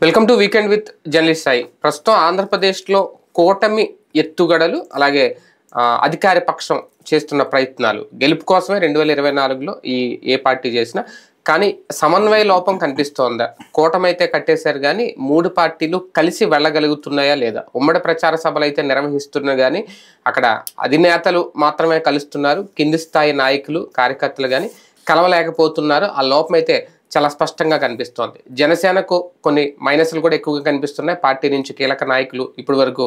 Welcome to weekend with journalist Sai. ప్రస్తుతం ఆంధ్రప్రదేశ్లో కూటమి ఎత్తుగడలు అలాగే అధికార పక్షం చేస్తున్న ప్రయత్నాలు గెలుపు కోసమే 2024లో ఏ పార్టీ చేసినా కానీ సమన్వయ లోపం కనిపిస్తోందా? కూటమి అయితే కట్టేశారు కానీ మూడు పార్టీలు కలిసి వెళ్ళగలుగుతున్నాయా లేదా? ఉమ్మడి ప్రచార సభలు అయితే నిర్వహిస్తున్నా కానీ అక్కడ అధినేతలు మాత్రమే కలుస్తున్నారు, కింది స్థాయి నాయకులు కార్యకర్తలు కానీ కలవలేకపోతున్నారు. ఆ లోపం అయితే చాలా స్పష్టంగా కనిపిస్తోంది. జనసేనకు కొన్ని మైనస్లు కూడా ఎక్కువగా కనిపిస్తున్నాయి. పార్టీ నుంచి కీలక నాయకులు ఇప్పటి వరకు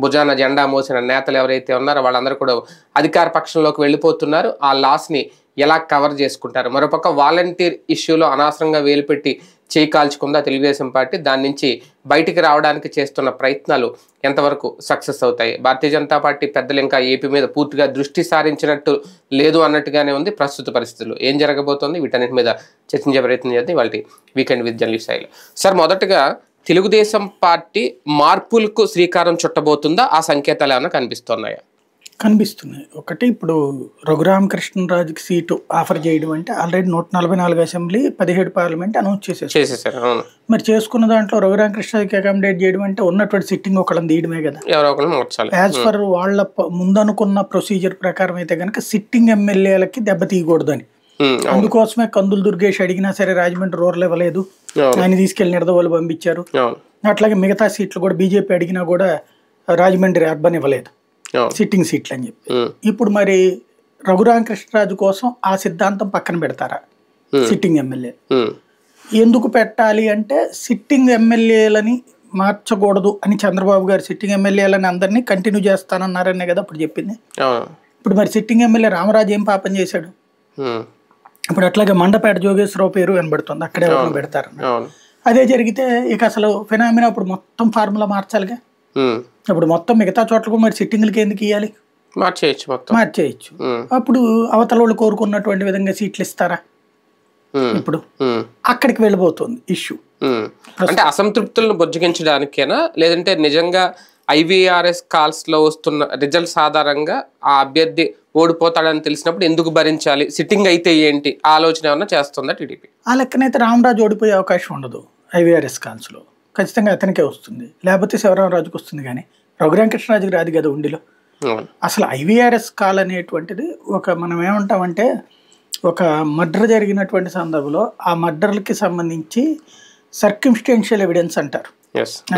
భుజాన జెండా మోసిన నేతలు ఎవరైతే ఉన్నారో వాళ్ళందరూ కూడా అధికార పక్షంలోకి వెళ్ళిపోతున్నారు. ఆ లాస్ని ఎలా కవర్ చేసుకుంటారు? మరోపక్క వాలంటీర్ ఇష్యూలో అనవసరంగా వేలుపెట్టి చేయి కాల్చుకుందా తెలుగుదేశం పార్టీ? దాని నుంచి బయటికి రావడానికి చేస్తున్న ప్రయత్నాలు ఎంతవరకు సక్సెస్ అవుతాయి? భారతీయ జనతా పార్టీ పెద్దలు ఇంకా ఏపీ మీద పూర్తిగా దృష్టి సారించినట్టు లేదు అన్నట్టుగానే ఉంది ప్రస్తుత పరిస్థితులు. ఏం జరగబోతోంది? వీటన్నిటి మీద చర్చించే ప్రయత్నం చేద్దాం వాళ్ళ వీకెండ్ విత్ జర్నలిస్ట్ సాయిలో. సార్, మొదటగా తెలుగుదేశం పార్టీ మార్పులకు శ్రీకారం చుట్టబోతుందా? ఆ సంకేతాలు ఏమైనా కనిపిస్తున్నాయా? కనిపిస్తున్నాయి. ఒకటి, ఇప్పుడు రఘురామకృష్ణరాజుకి సీటు ఆఫర్ చేయడం అంటే ఆల్రెడీ 144 అసెంబ్లీ 17 పార్లమెంట్ అనౌన్స్ చేసేసారు. మరి చేసుకున్న దాంట్లో రఘురామకృష్ణరాజుకి అకామిడేట్ చేయడం అంటే ఉన్నటువంటి సిట్టింగ్ ఒకళ్ళని తీయడమే కదా. యాజ్ ఫర్ వాళ్ళ ముందనుకున్న ప్రొసీజర్ ప్రకారం అయితే కనుక సిట్టింగ్ ఎమ్మెల్యేలకి దెబ్బ తీయకూడదని, అందుకోసమే కందులు దుర్గేష్ అడిగినా సరే రాజమండ్రి రూరల్ ఇవ్వలేదు, ఆయన తీసుకెళ్లి నిడదవోలు పంపించారు. అట్లాగే మిగతా సీట్లు కూడా బీజేపీ అడిగినా కూడా రాజమండ్రి అర్బన్ ఇవ్వలేదు సిట్టింగ్ సీట్లు అని చెప్పి. ఇప్పుడు మరి రఘురామకృష్ణరాజు కోసం ఆ సిద్ధాంతం పక్కన పెడతారా? సిట్టింగ్ ఎమ్మెల్యే ఎందుకు పెట్టాలి అంటే, సిట్టింగ్ ఎమ్మెల్యేలని మార్చకూడదు అని చంద్రబాబు గారు సిట్టింగ్ ఎమ్మెల్యేలని అందరినీ కంటిన్యూ చేస్తానన్నారనే కదా ఇప్పుడు చెప్పింది. ఇప్పుడు మరి సిట్టింగ్ ఎమ్మెల్యే రామరాజు ఏం పాపం చేశాడు? ఇప్పుడు అట్లాగే మండపేట జోగేశ్వరరావు పేరు వినబడుతుంది, అక్కడే ఎవరైనా పెడతారు. అదే జరిగితే ఇక అసలు ఫినామినా ఇప్పుడు మొత్తం ఫార్ములా మార్చాలిగా. ఇప్పుడు మొత్తం మిగతా చోట్లకు మరి సిట్టింగ్లకి ఎందుకు ఇవ్వాలి? మార్చేయచ్చు. అప్పుడు అవతల వాళ్ళు కోరుకున్నటువంటి విధంగా సీట్లు ఇస్తారా? ఇప్పుడు అక్కడికి వెళ్ళిపోతుంది ఇష్యూ. అంటే అసంతృప్తులను బుజ్జగించడానికేనా, లేదంటే నిజంగా ఐవీఆర్ఎస్ కాల్స్ లో వస్తున్న రిజల్ట్స్ ఆధారంగా ఆ అభ్యర్థి ఓడిపోతాడని తెలిసినప్పుడు ఎందుకు భరించాలి, సిట్టింగ్ అయితే ఏంటి ఆలోచన ఏమన్నా చేస్తుందా టీడీపీ? ఆ లెక్కనైతే రామరాజు ఓడిపోయే అవకాశం ఉండదు. ఐవీఆర్ఎస్ కాల్స్ లో ఖచ్చితంగా అతనికే వస్తుంది, లేకపోతే శివరామరాజుకి వస్తుంది. కానీ రఘురామకృష్ణరాజుకి రాదు కదా ఉండిలో. అసలు ఐవీఆర్ఎస్ కాల్ అనేటువంటిది మనం ఏమంటామంటే, ఒక మర్డర్ జరిగినటువంటి సందర్భంలో ఆ మర్డర్లకి సంబంధించి సర్కమ్స్టెన్షియల్ ఎవిడెన్స్ అంటారు.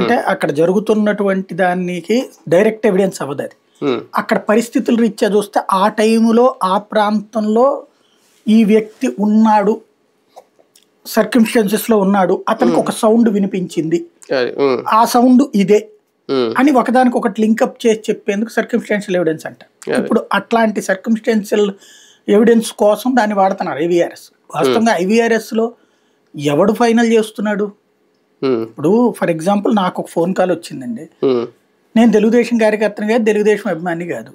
అంటే అక్కడ జరుగుతున్నటువంటి దానికి డైరెక్ట్ ఎవిడెన్స్ అవ్వదు. అది అక్కడ పరిస్థితుల రీత్యా చూస్తే ఆ టైములో ఆ ప్రాంతంలో ఈ వ్యక్తి ఉన్నాడు, సర్కమ్స్టెన్సెస్ లో ఉన్నాడు, అతనికి ఒక సౌండ్ వినిపించింది, ఆ సౌండ్ ఇదే అని ఒకదానికి ఒకటి లింకప్ చేసి చెప్పేందుకు సర్కమ్స్టెన్షియల్ ఎవిడెన్స్ అంట. ఇప్పుడు అట్లాంటి సర్కమ్స్టెన్షియల్ ఎవిడెన్స్ కోసం దాన్ని వాడుతున్నారు ఐవీఆర్ఎస్. వాస్తవంగా ఐవీఆర్ఎస్ లో ఎవడు ఫైనల్ చేస్తున్నాడు? ఇప్పుడు ఫర్ ఎగ్జాంపుల్ నాకు ఒక ఫోన్ కాల్ వచ్చిందండి, నేను తెలుగుదేశం కార్యకర్తని కాదు, తెలుగుదేశం అభిమాని కాదు,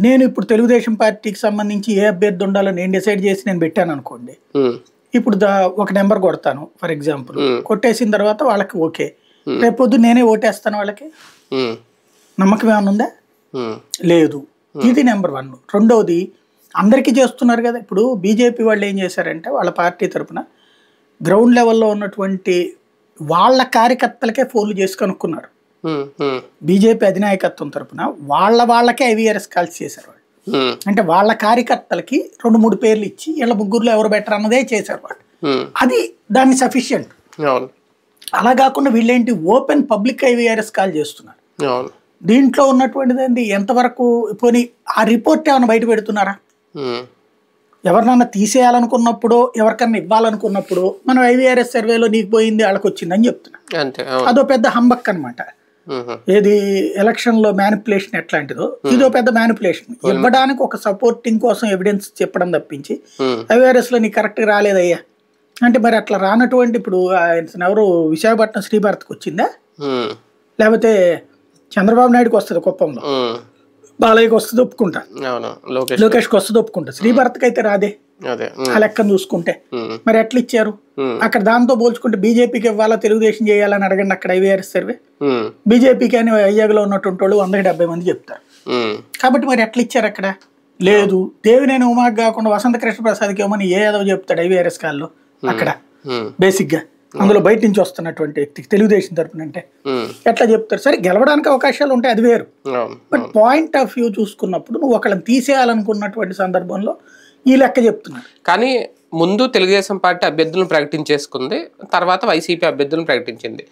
నేను ఇప్పుడు తెలుగుదేశం పార్టీకి సంబంధించి ఏ అభ్యర్థి ఉండాలో నేను డిసైడ్ చేసి నేను పెట్టాను అనుకోండి. ఇప్పుడు ఒక నెంబర్ కొడతాను ఫర్ ఎగ్జాంపుల్, కొట్టేసిన తర్వాత వాళ్ళకి ఓకే, రేపొద్దు నేనే ఓటేస్తాను వాళ్ళకి, నమ్మకం ఏమైనా ఉందా? లేదు. ఇది నెంబర్ 1. రెండవది, అందరికీ చేస్తున్నారు కదా. ఇప్పుడు బీజేపీ వాళ్ళు ఏం చేశారంటే వాళ్ళ పార్టీ తరఫున గ్రౌండ్ లెవెల్లో ఉన్నటువంటి వాళ్ళ కార్యకర్తలకే ఫోన్లు చేసి కనుక్కున్నారు. బీజేపీ అధినాయకత్వం తరఫున వాళ్ళకే ఐవీఆర్ఎస్ కాల్స్ చేశారు వాళ్ళు. అంటే వాళ్ళ కార్యకర్తలకి 2-3 పేర్లు ఇచ్చి వీళ్ళ ముగ్గురులో ఎవరు బెటర్ అన్నదే చేశారు వాళ్ళు. అది దాన్ని సఫిషియంట్. అలా కాకుండా వీళ్ళేంటి ఓపెన్ పబ్లిక్ ఐవీఆర్ఎస్ కాల్ చేస్తున్నారు. దీంట్లో ఉన్నటువంటిది ఎంతవరకు పోనీ ఆ రిపోర్ట్ ఏమైనా బయట పెడుతున్నారా? ఎవరినన్నా తీసేయాలనుకున్నప్పుడు, ఎవరికన్నా ఇవ్వాలనుకున్నప్పుడు మనం ఐవీఆర్ఎస్ సర్వేలో నీకు పోయింది వాళ్ళకి వచ్చిందని చెప్తున్నాం. అదో పెద్ద హంబక్ అనమాట. ఏది ఎలక్షన్ లో మ్యానిపులేషన్ ఎట్లాంటిదో ఇదో పెద్ద మ్యానిపులేషన్. ఇవ్వడానికి ఒక సపోర్టింగ్ కోసం ఎవిడెన్స్ చెప్పడం తప్పించి ఐవీఆర్ఎస్ లో నీకు కరెక్ట్ రాలేదయ్యా అంటే మరి అట్లా రానటువంటి, ఇప్పుడు ఎవరు విశాఖపట్నం శ్రీభారత్కి వచ్చిందా, లేకపోతే చంద్రబాబు నాయుడుకి వస్తుంది కుప్పంలో, బాలయ్యకి వస్తుంది ఒప్పుకుంటా, లోకేష్కి వస్తుంది ఒప్పుకుంటా, శ్రీభారత్కి అయితే రాదే ఆ లెక్కను చూసుకుంటే. మరి ఎట్లా ఇచ్చారు? అక్కడ దాంతో పోల్చుకుంటే బీజేపీకి ఇవ్వాలా తెలుగుదేశం చేయాలని అడగండి అక్కడ ఐవీఆర్ఎస్ సర్వే. బీజేపీకి అని వైజాగ్లో ఉన్నటువంటి వాళ్ళు 170 మంది చెప్తారు. కాబట్టి మరి ఎట్లా ఇచ్చారు అక్కడ? లేదు. దేవినేని ఉమాకి కాకుండా వసంత కృష్ణ ప్రసాద్కి ఏమని ఏ యాదవ్ చెప్తాడు ఐవీఆర్ఎస్ కాల్లో అక్కడ బేసిక్ గా. అందులో బయట నుంచి వస్తున్నటువంటి వ్యక్తికి తెలుగుదేశం తరపున అంటే ఎట్లా చెప్తారు? సరే గెలవడానికి అవకాశాలు ఉంటాయి, అది వేరు. బట్ పాయింట్ ఆఫ్ వ్యూ చూసుకున్నప్పుడు నువ్వు ఒకళ్ళని తీసేయాలనుకున్నటువంటి సందర్భంలో ఈ లెక్క చెప్తున్నారు. కానీ ముందు తెలుగుదేశం పార్టీ అభ్యర్థులను ప్రకటించేసుకుంది, తర్వాత వైసీపీ అభ్యర్థులను ప్రకటించింది.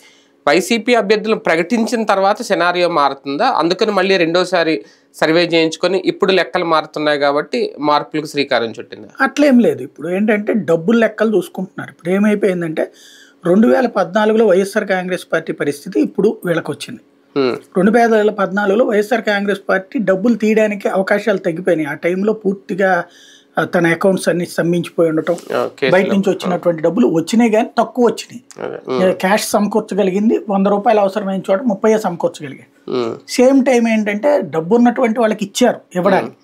వైసీపీ అభ్యర్థులను ప్రకటించిన తర్వాత సినారియో మారుతుందా? అందుకని మళ్ళీ రెండోసారి సర్వే చేయించుకొని ఇప్పుడు లెక్కలు మారుతున్నాయి కాబట్టి మార్పులకు శ్రీకారం చుట్టింది. అట్లేం లేదు. ఇప్పుడు ఏంటంటే డబ్బులు లెక్కలు చూసుకుంటున్నారు. ఇప్పుడు ఏమైపోయిందంటే 2014లో వైఎస్ఆర్ కాంగ్రెస్ పార్టీ పరిస్థితి ఇప్పుడు వీళ్ళకి వచ్చింది. 2014లో వైఎస్ఆర్ కాంగ్రెస్ పార్టీ డబ్బులు తీయడానికి అవకాశాలు తగ్గిపోయినాయి. ఆ టైంలో పూర్తిగా తన అకౌంట్స్ అన్ని స్తంభించిపోయి ఉండటం, బయట నుంచి వచ్చినటువంటి డబ్బులు వచ్చినాయి కానీ తక్కువ వచ్చినాయి. క్యాష్ సమకూర్చగలిగింది 100 రూపాయలు అవసరమైన చోట 30 సమకూర్చగలిగాయి. సేమ్ టైం ఏంటంటే డబ్బు ఉన్నటువంటి వాళ్ళకి ఇచ్చారు ఇవ్వడానికి.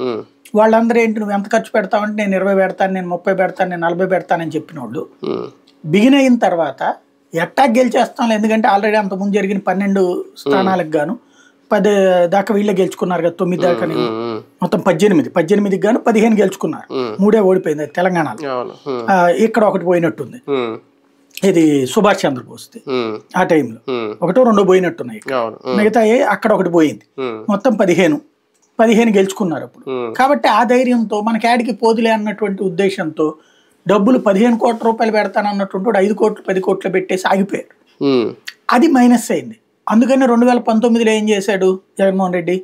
వాళ్ళందరూ ఏంటి, నువ్వు ఎంత ఖర్చు పెడతావంటే నేను 20 పెడతాను, నేను 30 పెడతాను, నేను 40 పెడతానని చెప్పిన వాళ్ళు బిగిన్ అయిన తర్వాత ఎట్టా గెలిచేస్తాం, ఎందుకంటే ఆల్రెడీ అంతకుముందు జరిగిన 12 స్థానాలకు గాను 10 దాకా వీళ్ళే గెలుచుకున్నారు కదా, 9 దాకా మొత్తం 18 గాను 15 గెలుచుకున్నారు. 3 ఓడిపోయింది తెలంగాణలో. ఇక్కడ ఒకటి పోయినట్టుంది, ఇది సుభాష్ చంద్రబోస్ ఆ టైంలో 1, 2 పోయినట్టున్నాయి. మిగతా అక్కడ ఒకటి పోయింది, మొత్తం 15 గెలుచుకున్నారు అప్పుడు. కాబట్టి ఆ ధైర్యంతో మనకి యాడికి పోదులే అన్నటువంటి ఉద్దేశంతో డబ్బులు 15 కోట్ల రూపాయలు పెడతానన్నటువంటి 5 కోట్లు 10 కోట్లు పెట్టేసి ఆగిపోయారు. అది మైనస్ అయింది. అందుకని 2019లో ఏం చేశాడు జగన్మోహన్ రెడ్డి,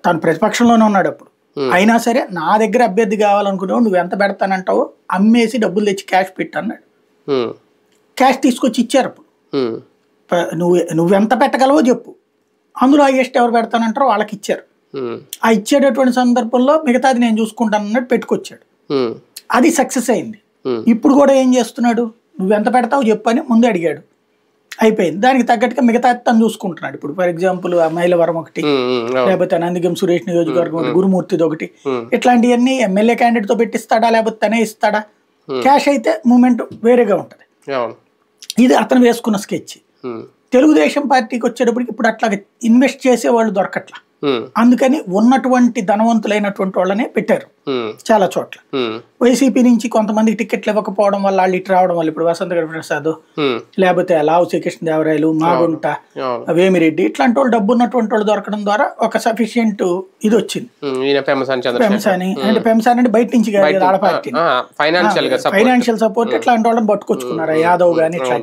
తను ప్రతిపక్షంలోనే ఉన్నాడు అప్పుడు. అయినా సరే నా దగ్గర అభ్యర్థి కావాలనుకున్నావు, నువ్వు ఎంత పెడతానంటావో అమ్మేసి డబ్బులు తెచ్చి క్యాష్ పెట్టు అన్నాడు. క్యాష్ తీసుకొచ్చి ఇచ్చారు. అప్పుడు నువ్వెంత పెట్టగలవో చెప్పు, అందులో హైయెస్ట్ ఎవరు పెడతానంటారో వాళ్ళకి ఇచ్చారు. ఆ ఇచ్చేటటువంటి సందర్భంలో మిగతాది నేను చూసుకుంటాను అన్నట్టు పెట్టుకొచ్చాడు. అది సక్సెస్ అయింది. ఇప్పుడు కూడా ఏం చేస్తున్నాడు, నువ్వెంత పెడతావు చెప్పు అని ముందు అడిగాడు, అయిపోయింది. దానికి తగ్గట్టుగా మిగతా తను చూసుకుంటున్నాడు. ఇప్పుడు ఫర్ ఎగ్జాంపుల్ ఆ మైలవరం ఒకటి, లేకపోతే నందిగం సురేష్ నియోజకవర్గం ఒకటి, గురుమూర్తిది ఒకటి, ఇట్లాంటివన్నీ ఎమ్మెల్యే క్యాండిడేట్ తో పెట్టిస్తాడా లేకపోతే తనే ఇస్తాడా? క్యాష్ అయితే మూమెంట్ వేరేగా ఉంటది. ఇది అతను వేసుకున్న స్కెచ్. తెలుగుదేశం పార్టీకి వచ్చేటప్పటికి ఇప్పుడు అట్లాగే ఇన్వెస్ట్ చేసే వాళ్ళు దొరకట్లా. అందుకని ఉన్నటువంటి ధనవంతులైనటువంటి వాళ్ళనే పెట్టారు చాలా చోట్ల. వైసీపీ నుంచి కొంతమందికి టికెట్లు ఇవ్వకపోవడం వల్ల వాళ్ళు ఇటు రావడం వల్ల ఇప్పుడు వసంత ప్రసాద్, లేకపోతే లావు శ్రీకృష్ణదేవరాయలు, మాగుంట, వేమిరెడ్డి ఇట్లాంటి వాళ్ళు డబ్బు ఉన్నటువంటి వాళ్ళు దొరకడం ద్వారా ఒక సఫిషియంట్ ఇది వచ్చింది. పెంసాని అంటే బయట నుంచి ఆడ పార్టీ ఫైనాన్షియల్ సపోర్ట్ ఇట్లాంటి వాళ్ళని పట్టుకొచ్చుకున్నారు, యాదవ్ గాని ఇట్లా.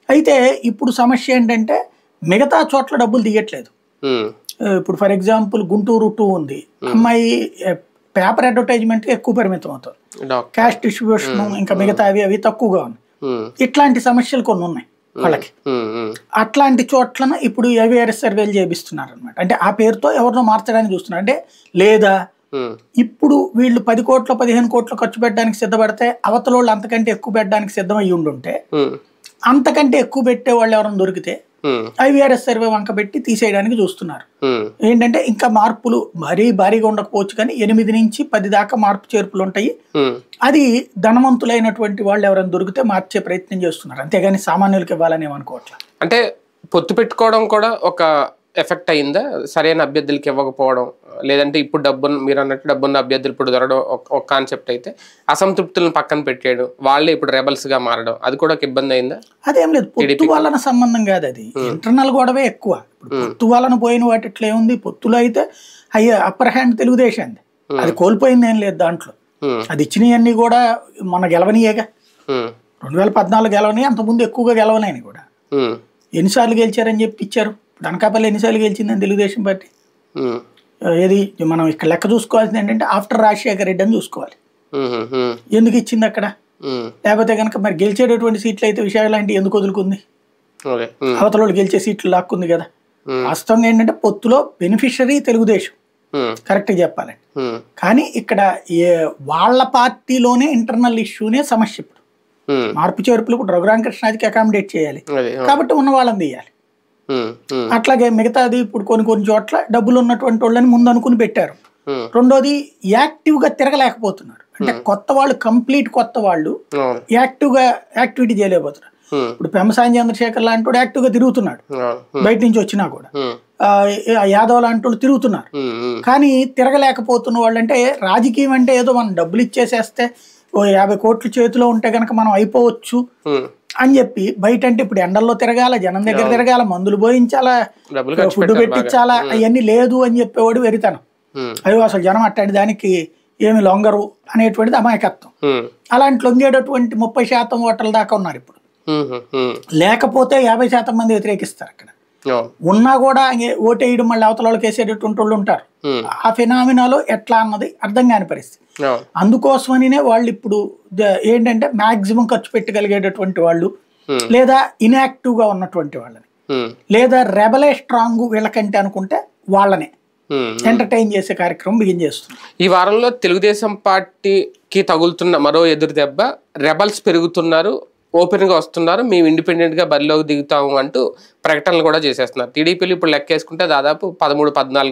అయితే ఇప్పుడు సమస్య ఏంటంటే మిగతా చోట్ల డబ్బులు తీయట్లేదు. ఇప్పుడు ఫర్ ఎగ్జాంపుల్ గుంటూరు 2 ఉంది, అమ్మాయి పేపర్ అడ్వర్టైజ్మెంట్ ఎక్కువ పరిమితం అవుతుంది, క్యాష్ డిస్ట్రిబ్యూషన్ ఇంకా మిగతా అవి తక్కువగా ఉంది. ఇట్లాంటి సమస్యలు కొన్ని ఉన్నాయి వాళ్ళకి. అట్లాంటి చోట్లను ఇప్పుడు ఏవిఆర్ఎస్ సర్వేలు చేపిస్తున్నారు అనమాట. అంటే ఆ పేరుతో ఎవరినో మార్చడానికి చూస్తున్నారు. అంటే లేదా ఇప్పుడు వీళ్ళు 10 కోట్లు 15 కోట్లు ఖర్చు పెట్టడానికి సిద్ధపడితే అవతల వాళ్ళు అంతకంటే ఎక్కువ పెట్టడానికి సిద్ధం అయ్యి ఉండుంటే, అంతకంటే ఎక్కువ పెట్టే వాళ్ళు ఎవరైనా దొరికితే ఐవీఆర్ఎస్ సర్వే వంక పెట్టి తీసేయడానికి చూస్తున్నారు. ఏంటంటే ఇంకా మార్పులు మరీ భారీగా ఉండకపోవచ్చు కానీ 8 నుంచి 10 దాకా మార్పు చేర్పులు ఉంటాయి. అది ధనవంతులైనటువంటి వాళ్ళు ఎవరైనా దొరికితే మార్చే ప్రయత్నం చేస్తున్నారు, అంతేగాని సామాన్యులకు ఇవ్వాలని ఏమనుకోవట్లేదు. అంటే పొత్తు పెట్టుకోవడం కూడా ఒక ఎఫెక్ట్ అయిందా, సరైన అభ్యర్థులకి ఇవ్వకపోవడం? లేదంటే ఇప్పుడు డబ్బును మీరు అన్నట్టు డబ్బున్న అభ్యర్థులు ఇప్పుడు దొరకడం ఒక కాన్సెప్ట్ అయితే, అసంతృప్తులను పక్కన పెట్టేయడం, వాళ్ళే ఇప్పుడు రెబల్స్ గా మారడం, అది కూడా ఒక ఇబ్బంది అయిందా? అదేం లేదు, పొత్తు వలన సంబంధం కాదు, అది ఇంటర్నల్ గొడవే ఎక్కువ. పొత్తు వలన పోయిన వాటి ఇట్లా ఏముంది, పొత్తులో అయితే అప్పర్ హ్యాండ్ తెలుగుదేశం, అది కోల్పోయింది ఏం లేదు దాంట్లో. అది ఇచ్చినవన్నీ కూడా మన గెలవనియేగా, 2014 గెలవని, అంతకుముందు ఎక్కువగా గెలవలేని కూడా. ఎన్నిసార్లు గెలిచారని చెప్పి ఇచ్చారు. అనకాపల్లి ఎన్నిసార్లు గెలిచిందని తెలుగుదేశం పార్టీ? ఏది మనం ఇక్కడ లెక్క చూసుకోవాల్సింది ఏంటంటే ఆఫ్టర్ రాజశేఖర రెడ్డి అని చూసుకోవాలి. ఎందుకు ఇచ్చింది అక్కడ? లేకపోతే కనుక మరి గెలిచేటటువంటి సీట్లు అయితే విషయాలు లాంటివి ఎందుకు వదులుకుంది? అవతల వాళ్ళు గెలిచే సీట్లు లాక్కుంది కదా. వాస్తవంగా ఏంటంటే పొత్తులో బెనిఫిషరీ తెలుగుదేశం, కరెక్ట్గా చెప్పాలండి. కానీ ఇక్కడ వాళ్ళ పార్టీలోనే ఇంటర్నల్ ఇష్యూనే సమస్య. ఇప్పుడు మార్పు చేర్పులు ఇప్పుడు రఘురామకృష్ణాదికి అకామిడేట్ చేయాలి కాబట్టి ఉన్న వాళ్ళని తీయాలి. అట్లాగే మిగతాది ఇప్పుడు కొన్ని చోట్ల డబ్బులు ఉన్నటువంటి వాళ్ళని ముందు అనుకుని పెట్టారు. రెండోది యాక్టివ్ గా తిరగలేకపోతున్నారు. అంటే కొత్త వాళ్ళు, కంప్లీట్ కొత్త వాళ్ళు యాక్టివ్ గా యాక్టివిటీ చేయలేకపోతున్నారు. ఇప్పుడు పెమ్మసాని చంద్రశేఖర్ లాంటి వాడు యాక్టివ్ గా తిరుగుతున్నాడు, బయట నుంచి వచ్చినా కూడా. యాదవ్ లాంటి వాళ్ళు తిరుగుతున్నారు. కానీ తిరగలేకపోతున్న వాళ్ళు, అంటే రాజకీయం అంటే ఏదో మనం డబ్బులు ఇచ్చేసేస్తే 50 కోట్లు చేతిలో ఉంటే కనుక మనం అయిపోవచ్చు అని చెప్పి బయట అంటే ఇప్పుడు ఎండల్లో తిరగాల, జనం దగ్గర తిరగాల, మందులు పోయించాలా, ఫుడ్ పెట్టించాలా, అవన్నీ లేదు అని చెప్పేవాడు వెరితనం. అయ్యో అసలు జనం అట్టండి దానికి ఏమి లొంగరు అనేటువంటిది అమాయకత్వం. అలాంటి లొంగేటటువంటి 30% ఓటర్ల దాకా ఉన్నారు ఇప్పుడు. లేకపోతే 50% మంది వ్యతిరేకిస్తారు. అక్కడ ఉన్నా కూడా ఓటేయడం మళ్ళీ అవతల వాళ్ళకి వేసేటటువంటి వాళ్ళు ఉంటారు. ఆ ఫినామినాలో ఎట్లా అన్నది అర్థం కాని పరిస్థితి. అందుకోసమనే వాళ్ళు ఇప్పుడు ఏంటంటే మాక్సిమం ఖర్చు పెట్టగలిగేటటువంటి వాళ్ళు, లేదా ఇన్యాక్టివ్ గా ఉన్నటువంటి వాళ్ళని, లేదా రెబలే స్ట్రాంగ్ వీళ్ళకంటే అనుకుంటే వాళ్ళనే ఎంటర్టైన్ చేసే కార్యక్రమం బిగిన్ చేస్తుంది. ఈ వారంలో తెలుగుదేశం పార్టీకి తగులుతున్న మరో ఎదురు దెబ్బ, రెబల్స్ పెరుగుతున్నారు, ఓపెన్ గా వస్తున్నారు, మేము ఇండిపెండెంట్ గా బరిలోకి దిగుతాము అంటూ ప్రకటనలు కూడా చేసేస్తున్నారు. టీడీపీలు ఇప్పుడు లెక్కేసుకుంటే దాదాపు 13-14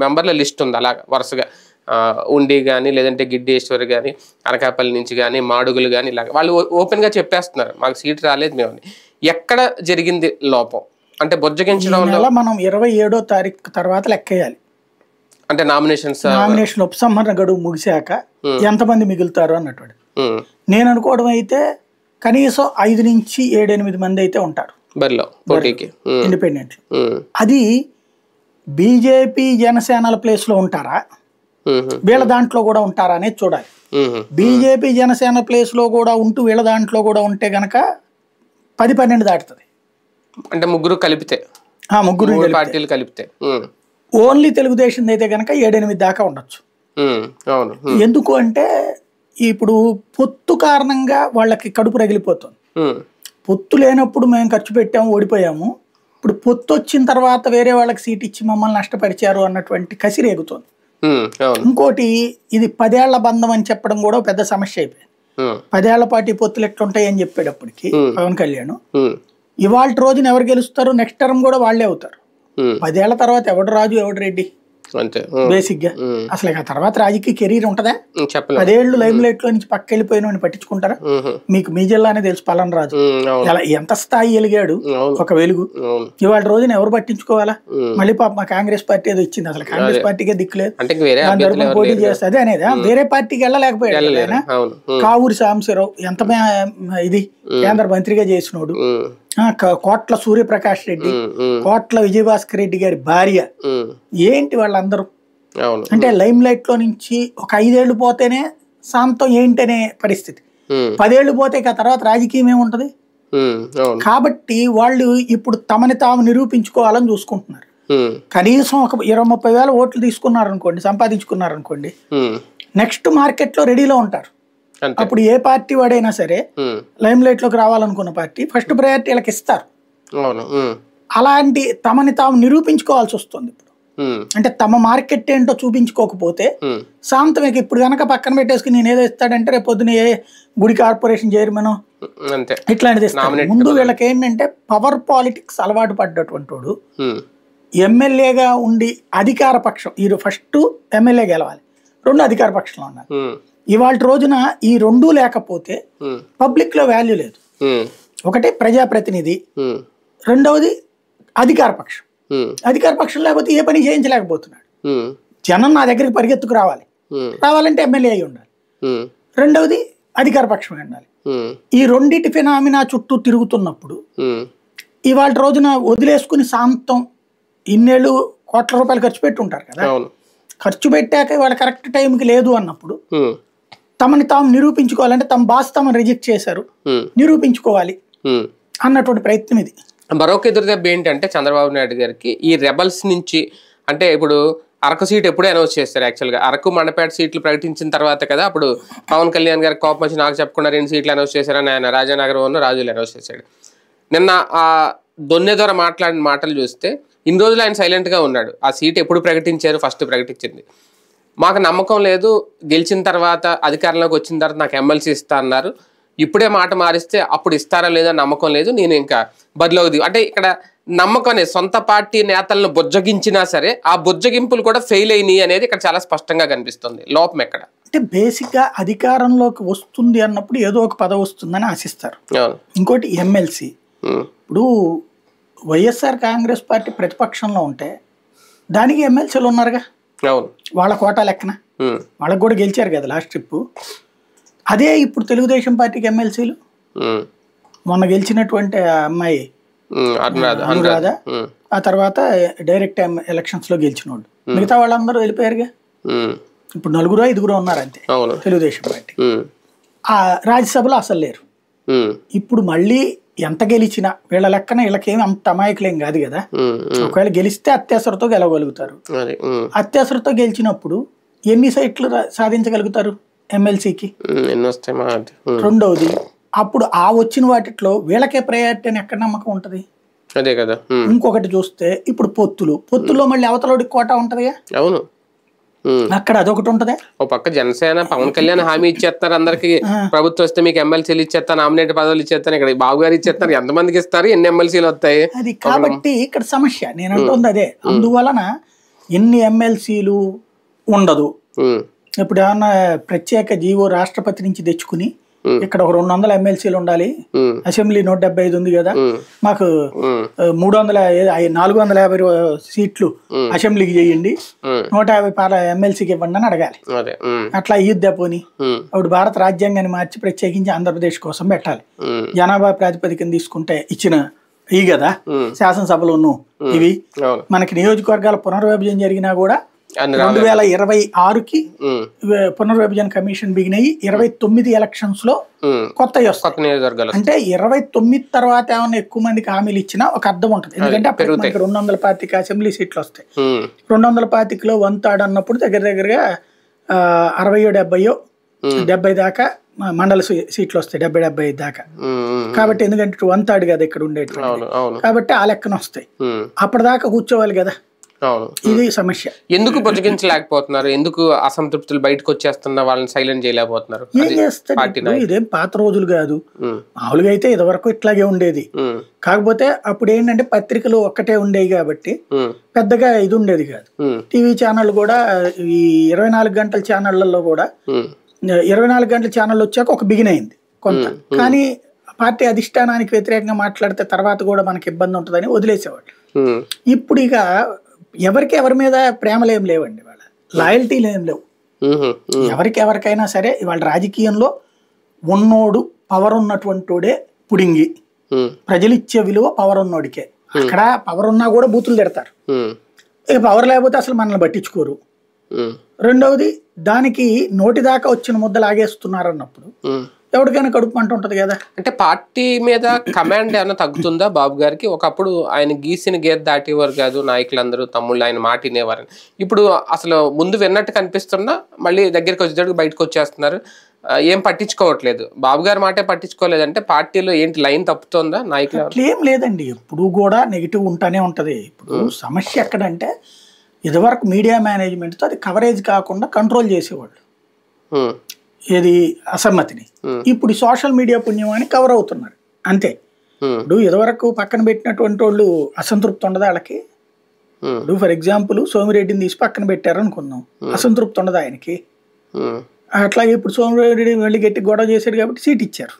మెంబర్ల లిస్ట్ ఉంది. అలా వరుసగా ఉండి కానీ, లేదంటే గిడ్డేశ్వరి కానీ, అనకాపల్లి నుంచి కానీ, మాడుగులు కానీ, ఇలాగ వాళ్ళు ఓపెన్ గా చెప్పేస్తున్నారు మాకు సీట్ రాలేదు మేము. ఎక్కడ జరిగింది లోపం అంటే బొజ్జగించడంలో? మనం 27వ తారీఖు తర్వాత లెక్కేయాలి. అంటే నామినేషన్ ఉపసంహరణ గడువు ముగిశాక ఎంతమంది మిగులుతారు అన్నట్టు. నేను అనుకోవడం అయితే కనీసం 5 నుంచి 7-8 మంది అయితే ఉంటారు ఇండిపెండెంట్. అది బీజేపీ జనసేనల ప్లేస్ లో ఉంటారా, వీళ్ళ దాంట్లో కూడా ఉంటారా అనేది చూడాలి. బీజేపీ జనసేన ప్లేస్ లో కూడా ఉంటూ వీళ్ళ దాంట్లో కూడా ఉంటే గనక 10-12 దాటుతుంది. అంటే ముగ్గురు కలిపితే, ముగ్గురు పార్టీలు కలిపితే. ఓన్లీ తెలుగుదేశం అయితే గనక 7-8 దాకా ఉండొచ్చు. ఎందుకు అంటే ఇప్పుడు పొత్తు కారణంగా వాళ్ళకి కడుపు రగిలిపోతుంది. పొత్తు లేనప్పుడు మేము ఖర్చు పెట్టాము, ఓడిపోయాము. ఇప్పుడు పొత్తు వచ్చిన తర్వాత వేరే వాళ్ళకి సీట్ ఇచ్చి మమ్మల్ని నష్టపరిచారు అన్నటువంటి కసి రేగుతుంది. ఇంకోటి, ఇది 10 ఏళ్ల బంధం అని చెప్పడం కూడా పెద్ద సమస్య అయిపోయింది. 10 ఏళ్ల పాటు ఈ పొత్తులు ఎట్లుంటాయి అని చెప్పేటప్పటికి పవన్ కళ్యాణ్ ఇవాళ రోజున ఎవరు గెలుస్తారు, నెక్స్ట్ టర్మ్ కూడా వాళ్లే అవుతారు. 10 ఏళ్ల తర్వాత ఎవడు రాజు ఎవడు రెడ్డి బేసిక్ గా అసలు ఆ తర్వాత రాజకీయ కెరీర్ ఉంటదా? 10 ఏళ్ళు లైమ్ లైట్ లో నుంచి పక్క వెళ్ళిపోయిన పట్టించుకుంటారా? మీకు మీ జిల్లానే తెలుసు పలానా రాజు ఎంత స్థాయి వెలిగాడు, ఒక వెలుగు. ఇవాళ రోజున ఎవరు పట్టించుకోవాలా? మళ్ళీ పాప మా కాంగ్రెస్ పార్టీ ఏదో ఇచ్చింది, అసలు కాంగ్రెస్ పార్టీకే దిక్కులేదు, దాని తరపున పోటీ చేస్తుంది అనేది. వేరే పార్టీకి వెళ్ళలేకపోయాడు ఆయన. కావూరి సాంబశివరావు ఎంత ఇది కేంద్ర మంత్రిగా చేసినోడు, కోట్ల సూర్యప్రకాష్ రెడ్డి, కోట్ల విజయభాస్కర్ రెడ్డి గారి భార్య, ఏంటి వాళ్ళందరూ అంటే లైమ్ లైట్ లో నుంచి ఒక 5 ఏళ్లు పోతేనే శాంతం ఏంటనే పరిస్థితి. 10 ఏళ్లు పోతే ఆ తర్వాత రాజకీయం ఏముంటది? కాబట్టి వాళ్ళు ఇప్పుడు తమని తాము నిరూపించుకోవాలని చూసుకుంటున్నారు. కనీసం ఒక 20-30 వేల ఓట్లు తీసుకున్నారనుకోండి, సంపాదించుకున్నారనుకోండి, నెక్స్ట్ మార్కెట్ లో రెడీలో ఉంటారు. అప్పుడు ఏ పార్టీ వాడైనా సరే లైమ్ లైట్ లోకి రావాలనుకున్న పార్టీ ఫస్ట్ ప్రయారిటీ వీళ్ళకి ఇస్తారు. అలాంటి తమని తాము నిరూపించుకోవాల్సి వస్తుంది ఇప్పుడు. అంటే తమ మార్కెట్ ఏంటో చూపించుకోకపోతే శాంతమేకి ఇప్పుడు కనుక పక్కన పెట్టేసుకుని నేను ఏదో ఇస్తాడంటే రేపు పొద్దున ఏ గుడి కార్పొరేషన్ చైర్మన్ ఇట్లాంటిది ఇస్తాడు. ముందు వీళ్ళకి ఏంటంటే పవర్ పాలిటిక్స్ అలవాటు పడ్డటువంటి వాడు ఎమ్మెల్యేగా ఉండి అధికార పక్షం, ఈ ఫస్ట్ ఎమ్మెల్యే గెలవాలి, 2 అధికార పక్షంలో ఉన్నారు. ఇవాళ రోజున ఈ 2 లేకపోతే పబ్లిక్ లో వాల్యూ లేదు. ఒకటి ప్రజాప్రతినిధి, రెండవది అధికార పక్షం. అధికార పక్షం లేకపోతే ఏ పని చేయించలేకపోతున్నాడు. జనం నా దగ్గరికి పరిగెత్తుకు రావాలంటే ఎమ్మెల్యే అయి ఉండాలి, రెండవది అధికార పక్షం ఉండాలి. ఈ రెండింటి ఫినామినా చుట్టూ తిరుగుతున్నప్పుడు ఇవాళ రోజున వదిలేసుకుని శాంతం ఇన్నేళ్ళు కోట్ల రూపాయలు ఖర్చు పెట్టి ఉంటారు కదా, ఖర్చు పెట్టాక వాళ్ళ కరెక్ట్ టైంకి లేదు అన్నప్పుడు తమని తాము నిరూపించుకోవాలంటే తమ బాస్ తమను రిజెక్ట్ చేశారు, నిరూపించుకోవాలి అన్నటువంటి ప్రయత్నం ఇది. మరొక ఎదురుదెబ్బ ఏంటంటే చంద్రబాబు నాయుడు గారికి ఈ రెబల్స్ నుంచి, అంటే ఇప్పుడు అరకు సీట్ ఎప్పుడే అనౌన్స్ చేస్తారు. యాక్చువల్గా అరకు మండపేట సీట్లు ప్రకటించిన తర్వాత కదా అప్పుడు పవన్ కళ్యాణ్ గారికి కోపం వచ్చి నాకు చెప్పకుండా 2 సీట్లు అనౌన్స్ చేశారని ఆయన రాజానగరం రాజులు అనౌన్స్ చేశాడు. నిన్న ఆ దొన్నె ద్వారా మాట్లాడిన మాటలు చూస్తే ఇన్ని రోజులు ఆయన సైలెంట్గా ఉన్నాడు. ఆ సీట్ ఎప్పుడు ప్రకటించారు? ఫస్ట్ ప్రకటించింది. మాకు నమ్మకం లేదు, గెలిచిన తర్వాత అధికారంలోకి వచ్చిన తర్వాత నాకు ఎమ్మెల్సీ ఇస్తా అన్నారు, ఇప్పుడే మాట మారిస్తే అప్పుడు ఇస్తారా లేదా నమ్మకం లేదు, నేను ఇంకా బరిలోకి దిగు. అంటే ఇక్కడ నమ్మకం అనేది సొంత పార్టీ నేతలను బుజ్జగించినా సరే ఆ బుజ్జగింపులు కూడా ఫెయిల్ అయినాయి అనేది ఇక్కడ చాలా స్పష్టంగా కనిపిస్తుంది. లోపం ఎక్కడ అంటే బేసిక్ గా అధికారంలోకి వస్తుంది అన్నప్పుడు ఏదో ఒక పదవి వస్తుందని ఆశిస్తారు. ఇంకోటి ఎమ్మెల్సీ. ఇప్పుడు వైఎస్ఆర్ కాంగ్రెస్ పార్టీ ప్రతిపక్షంలో ఉంటే దానికి ఎమ్మెల్సీలు ఉన్నారుగా, వాళ్ళ కోటా లెక్కన వాళ్ళకి కూడా గెలిచారు కదా లాస్ట్ ట్రిప్. అదే ఇప్పుడు తెలుగుదేశం పార్టీకి ఎమ్మెల్సీలు మొన్న గెలిచినటువంటి ఆ అమ్మాయి అనురాధ, ఆ తర్వాత డైరెక్ట్ ఎలక్షన్స్ లో గెలిచినోడు, మిగతా వాళ్ళందరూ వెళ్ళిపోయారుగా. ఇప్పుడు 4-5 ఉన్నారు అంతే తెలుగుదేశం పార్టీ. ఆ రాజ్యసభలో అసలు లేరు. ఇప్పుడు మళ్ళీ ఎంత గెలిచినా వీళ్ళ లెక్కన వీళ్ళకేమి అంత అమాయకులేం కాదు కదా. ఒకవేళ గెలిస్తే అత్యవసరతో గెలవగలుగుతారు. అత్యవసరతో గెలిచినప్పుడు ఎన్ని సీట్లు సాధించగలుగుతారు ఎమ్మెల్సీకి? రెండవది, అప్పుడు ఆ వచ్చిన వాటిలో వీళ్ళకే ప్రయారిటీ అని ఎక్కడ నమ్మకం ఉంటది? అదే కదా. ఇంకొకటి చూస్తే ఇప్పుడు పొత్తుల్లో మళ్ళీ అవతలోడికి కోటా ఉంటదిగా. అవును, అక్కడ అదొకటి ఉంటది. ఒక పక్క జనసేన పవన్ కళ్యాణ్ హామీ ఇచ్చేస్తారు అందరికి, ప్రభుత్వం వస్తే మీకు ఎమ్మెల్సీలు ఇచ్చేస్తాను, నామినేట్ పదవులు ఇచ్చేస్తాను. ఇక్కడ బాబు గారు ఇచ్చేస్తారు, ఎంతమందికి ఇస్తారు, ఎన్ని ఎమ్మెల్సీలు వస్తాయి? అది కాబట్టి ఇక్కడ సమస్య నేను అంటుంది అదే. అందువలన ఎన్ని ఎమ్మెల్సీలు ఉండదు. ఇప్పుడు ఏమన్నా ప్రత్యేక జీవో రాష్ట్రపతి నుంచి తెచ్చుకుని ఇక్కడ ఒక 200 ఎమ్మెల్సీలు ఉండాలి, అసెంబ్లీ 175 ఉంది కదా, మాకు 450 సీట్లు అసెంబ్లీకి చేయండి, 150 ఎమ్మెల్సీకి ఇవ్వండి అని అడగాలి. అట్లా ఇద్దా పోని. అప్పుడు భారత రాజ్యాంగాన్ని మార్చి ప్రత్యేకించి ఆంధ్రప్రదేశ్ కోసం పెట్టాలి. జనాభా ప్రాతిపదికన తీసుకుంటే ఇచ్చిన ఇవి కదా శాసనసభలోను ఇవి. మనకి నియోజకవర్గాల పునర్విభజన జరిగినా కూడా 2026కి పునర్విభజన కమిషన్ బిగినాయి. 29 ఎలక్షన్స్ లో కొత్తవి వస్తాయి. అంటే 29 తర్వాత ఏమన్నా ఎక్కువ మందికి హామీలు ఇచ్చినా ఒక అర్థం ఉంటుంది. ఎందుకంటే అప్పుడు మనకి 225 అసెంబ్లీ సీట్లు వస్తాయి. 225లో 1/3 అన్నప్పుడు దగ్గరగా 60-70 దాకా మండల సీట్లు వస్తాయి, 70-75 దాకా. కాబట్టి ఎందుకంటే 1/3 కదా ఇక్కడ ఉండేది, కాబట్టి ఆ లెక్కన వస్తాయి. అప్పటిదాకా కూర్చోవాలి కదా. ఇది సమస్య. ఎందుకు బుజ్జగించలేకపోతున్నారు? ఎందుకు అసంతృప్తులు బయటకు వచ్చేస్తున్నా వాళ్ళని సైలెంట్ చేయలేకపోతున్నారు? ఏం చేస్తారు? ఇదేం పాత రోజులు కాదు. మామూలుగా అయితే ఇదివరకు ఇట్లాగే ఉండేది. కాకపోతే అప్పుడు ఏంటంటే పత్రికలు ఒక్కటే ఉండేవి కాబట్టి పెద్దగా ఇది ఉండేది కాదు. టీవీ ఛానల్ కూడా ఈ 24 గంటల ఛానళ్లలో కూడా 24 గంటల ఛానల్ వచ్చాక ఒక బిగిన్ అయింది కొంత. కానీ పార్టీ అధిష్టానానికి వ్యతిరేకంగా మాట్లాడితే తర్వాత కూడా మనకి ఇబ్బంది ఉంటుందని వదిలేసేవాళ్ళు. ఇప్పుడు ఇక ఎవరి మీద ప్రేమలు ఏం లేవండి, వాళ్ళ లాయల్టీలు ఏం లేవు. ఎవరికైనా సరే ఇవాళ రాజకీయంలో ఉన్నోడు పవర్ ఉన్నటువంటిడే పుడింగి, ప్రజలు ఇచ్చే విలువ పవర్ ఉన్నోడికే. అక్కడ పవర్ ఉన్నా కూడా బూతులు తిడతారు. ఇక పవర్ లేకపోతే అసలు మనల్ని పట్టించుకోరు. రెండవది, దానికి నోటి దాకా వచ్చిన ముద్ద లాగేస్తున్నారు అన్నప్పుడు ఎవరికైనా కడుపు మంట ఉంటది కదా. అంటే పార్టీ మీద కమాండ్ ఏమైనా తగ్గుతుందా బాబు గారికి? ఒకప్పుడు ఆయన గీసిన గేర్ దాటేవారు కాదు, నాయకులందరూ తమ్ముళ్ళు ఆయన మాట వినేవారని. ఇప్పుడు అసలు ముందు విన్నట్టు కనిపిస్తున్నా మళ్ళీ దగ్గరికి వచ్చేటప్పుడు బయటకు వచ్చేస్తున్నారు, ఏం పట్టించుకోవట్లేదు. బాబు గారి మాటే పట్టించుకోలేదంటే పార్టీలో ఏంటి లైన్ తప్పుతుందా నాయకులు? అట్లేం లేదండి, ఎప్పుడు కూడా నెగిటివ్ ఉంటానే ఉంటది. ఇప్పుడు సమస్య ఎక్కడంటే ఇదివరకు మీడియా మేనేజ్మెంట్తో అది కవరేజ్ కాకుండా కంట్రోల్ చేసేవాళ్ళు ఏది అసమ్మతిని. ఇప్పుడు సోషల్ మీడియా పుణ్యం అని కవర్ అవుతున్నారు అంతే. ఇప్పుడు ఇదివరకు పక్కన పెట్టినటువంటి వాళ్ళు అసంతృప్తి ఉండదు వాళ్ళకి. ఇప్పుడు ఫర్ ఎగ్జాంపుల్ సోమిరెడ్డిని తీసి పక్కన పెట్టారు అనుకుందాం, అసంతృప్తి ఉండదు ఆయనకి. అట్లాగే ఇప్పుడు సోమిరెడ్డి వెళ్ళి గట్టి గొడవ చేశాడు కాబట్టి సీట్ ఇచ్చారు.